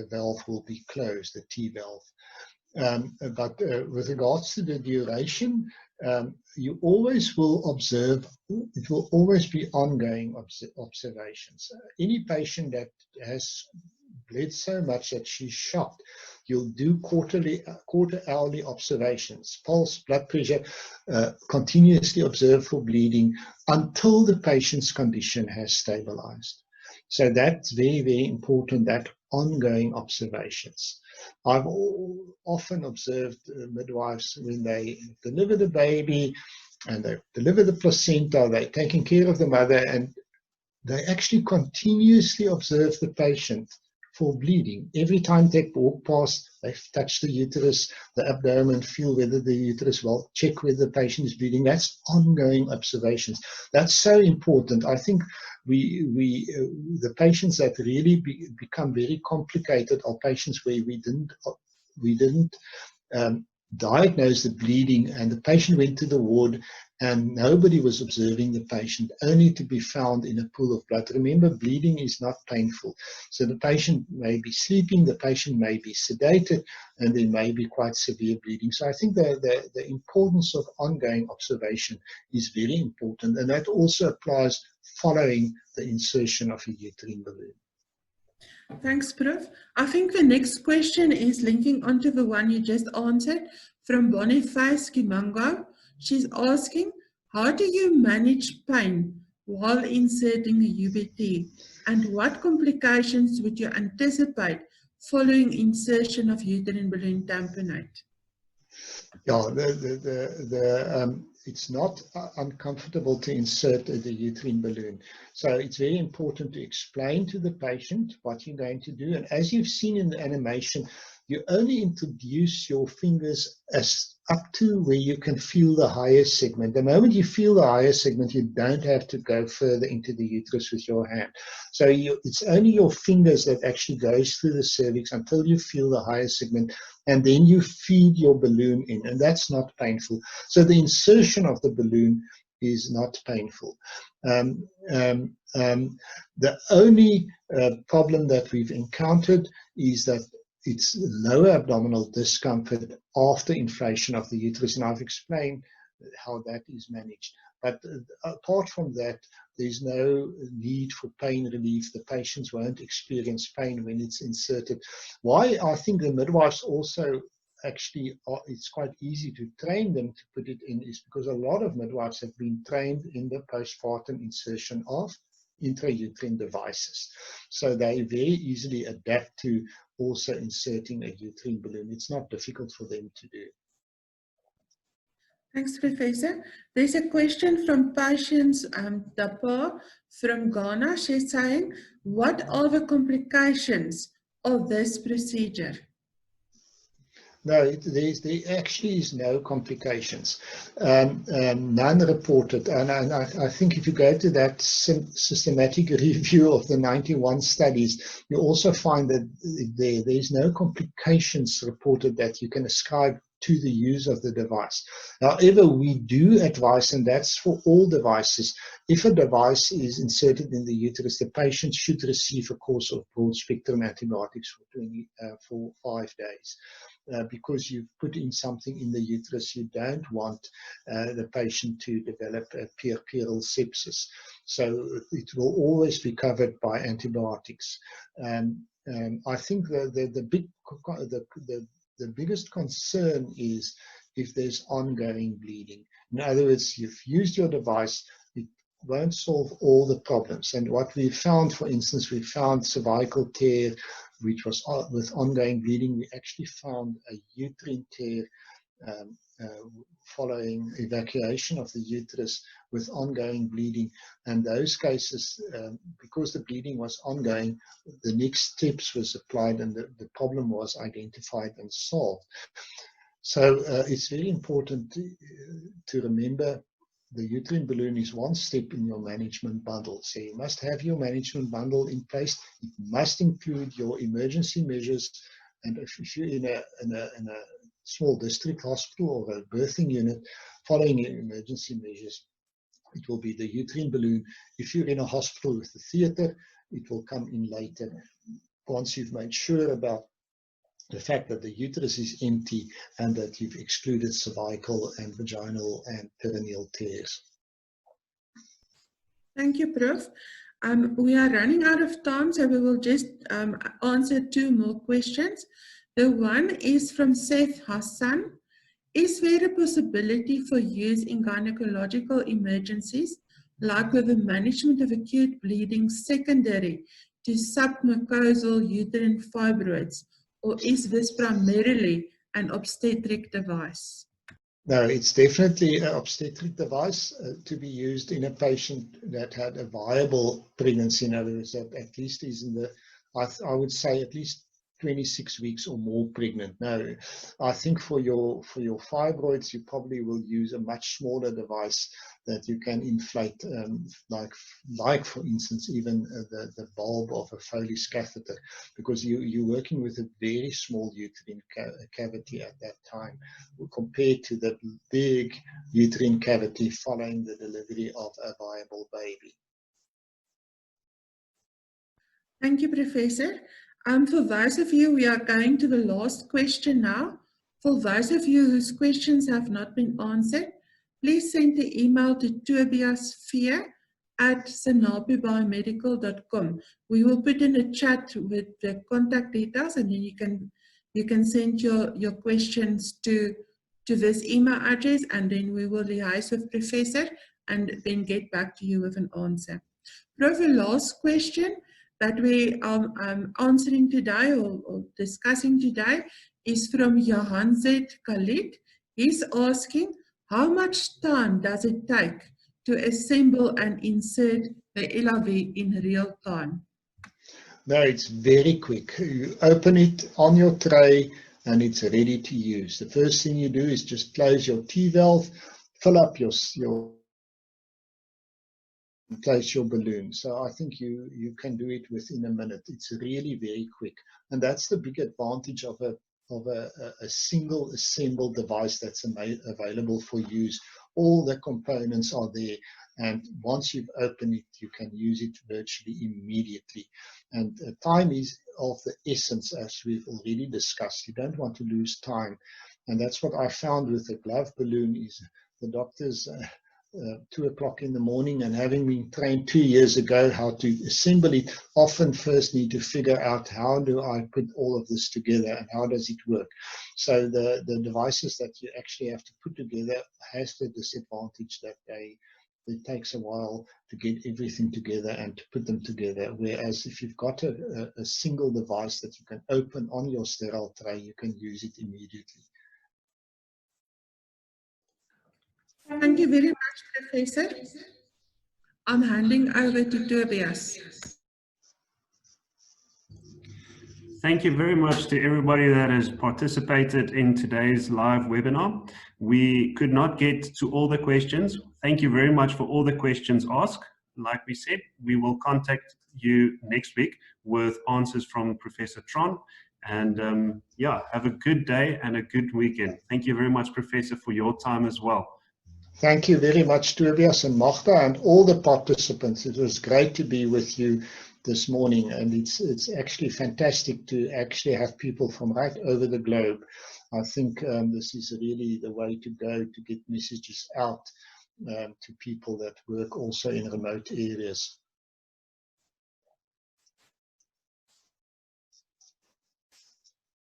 valve will be closed, the T valve. But with regards to the duration, you always will observe, it will always be ongoing observations. Any patient that has bled so much that she's shocked, you'll do quarter-hourly observations, pulse, blood pressure, continuously observe for bleeding until the patient's condition has stabilized. So that's very, very important, that ongoing observations. I've often observed midwives when they deliver the baby and they deliver the placenta, they're taking care of the mother, and they actually continuously observe the patient for bleeding. Every time they walk past, they touch the uterus, the abdomen, feel whether the uterus will, check whether the patient is bleeding. That's ongoing observations. That's so important. I think the patients that really become very complicated are patients where we didn't diagnose the bleeding, and the patient went to the ward and nobody was observing the patient, only to be found in a pool of blood. Remember, bleeding is not painful. So the patient may be sleeping, the patient may be sedated, and there may be quite severe bleeding. So I think the importance of ongoing observation is very important, and that also applies following the insertion of a uterine balloon. Thanks, Prof. I think the next question is linking onto the one you just answered from Boniface Kimango. She's asking, how do you manage pain while inserting a UBT? And what complications would you anticipate following insertion of uterine balloon tamponade? Yeah, it's not uncomfortable to insert the uterine balloon. So it's very important to explain to the patient what you're going to do. And as you've seen in the animation, you only introduce your fingers up to where you can feel the higher segment. The moment you feel the higher segment, you don't have to go further into the uterus with your hand. So it's only your fingers that actually goes through the cervix until you feel the higher segment, and then you feed your balloon in, and that's not painful. So the insertion of the balloon is not painful. The only problem that we've encountered is that it's lower abdominal discomfort after inflation of the uterus, and I've explained how that is managed. But apart from that, there's no need for pain relief. The patients won't experience pain when it's inserted. Why I think the midwives also actually, it's quite easy to train them to put it in, is because a lot of midwives have been trained in the postpartum insertion of intrauterine devices. So they very easily adapt to also inserting a uterine balloon. It's not difficult for them to do. Thanks, Professor. There's a question from Patience Dapa from Ghana. She's saying, what are the complications of this procedure? No, there actually is no complications, none reported. And I think if you go to that systematic review of the 91 studies, you also find that there's no complications reported that you can ascribe to the use of the device. However, we do advise, and that's for all devices, if a device is inserted in the uterus, the patient should receive a course of broad-spectrum antibiotics for 5 days. Because you've put in something in the uterus, you don't want the patient to develop a puerperal sepsis. So it will always be covered by antibiotics. I think the biggest concern is if there's ongoing bleeding. In other words, you've used your device, it won't solve all the problems. And what we found, for instance, we found cervical tear, which was with ongoing bleeding. We actually found a uterine tear following evacuation of the uterus with ongoing bleeding. And those cases, because the bleeding was ongoing, the next steps was applied and the problem was identified and solved. So it's very important to remember the uterine balloon is one step in your management bundle. So you must have your management bundle in place. It must include your emergency measures. And if you're in a small district hospital or a birthing unit, following your emergency measures, it will be the uterine balloon. If you're in a hospital with a theater, it will come in later, once you've made sure about the fact that the uterus is empty and that you've excluded cervical and vaginal and perineal tears. Thank you, Prof. We are running out of time, so we will just answer 2 more questions. The one is from Seth Hassan. Is there a possibility for use in gynecological emergencies, like with the management of acute bleeding secondary to submucosal uterine fibroids, or is this primarily an obstetric device? No, it's definitely an obstetric device to be used in a patient that had a viable pregnancy. In other words, that at least is in the, I would say at least 26 weeks or more pregnant. No, I think for your fibroids, you probably will use a much smaller device that you can inflate, like for instance, even the bulb of a Foley's catheter, because you're working with a very small uterine cavity at that time, compared to the big uterine cavity following the delivery of a viable baby. Thank you, Professor. For those of you, we are going to the last question now. For those of you whose questions have not been answered, please send the email to tobiasfear@sanapibiomedical.com. We will put in a chat with the contact details, and then you can send your questions to this email address, and then we will liaise with Professor and then get back to you with an answer. Prof, the last question that we are answering today or discussing today is from Johan Z. Khalid. He's asking, how much time does it take to assemble and insert the Ellavi in real time? No, it's very quick. You open it on your tray and it's ready to use. The first thing you do is just close your T-valve, fill up place your balloon. So I think you can do it within a minute. It's really very quick, and that's the big advantage of a single assembled device that's available for use. All the components are there, and once you've opened it, you can use it virtually immediately. And time is of the essence, as we've already discussed. You don't want to lose time, and that's what I found with the glove balloon. Is the doctors 2 o'clock in the morning, and having been trained 2 years ago how to assemble it, often first need to figure out, how do I put all of this together and how does it work? So the devices that you actually have to put together has the disadvantage that it takes a while to get everything together and to put them together. Whereas if you've got a single device that you can open on your sterile tray, you can use it immediately. Thank you very much, Professor. I'm handing over to Tobias. Thank you very much to everybody that has participated in today's live webinar. We could not get to all the questions. Thank you very much for all the questions asked. Like we said, we will contact you next week with answers from Professor Theron. And yeah, have a good day and a good weekend. Thank you very much, Professor, for your time as well. Thank you very much, Tobias and Magda, and all the participants. It was great to be with you this morning, and it's actually fantastic to actually have people from right over the globe. I think this is really the way to go to get messages out to people that work also in remote areas.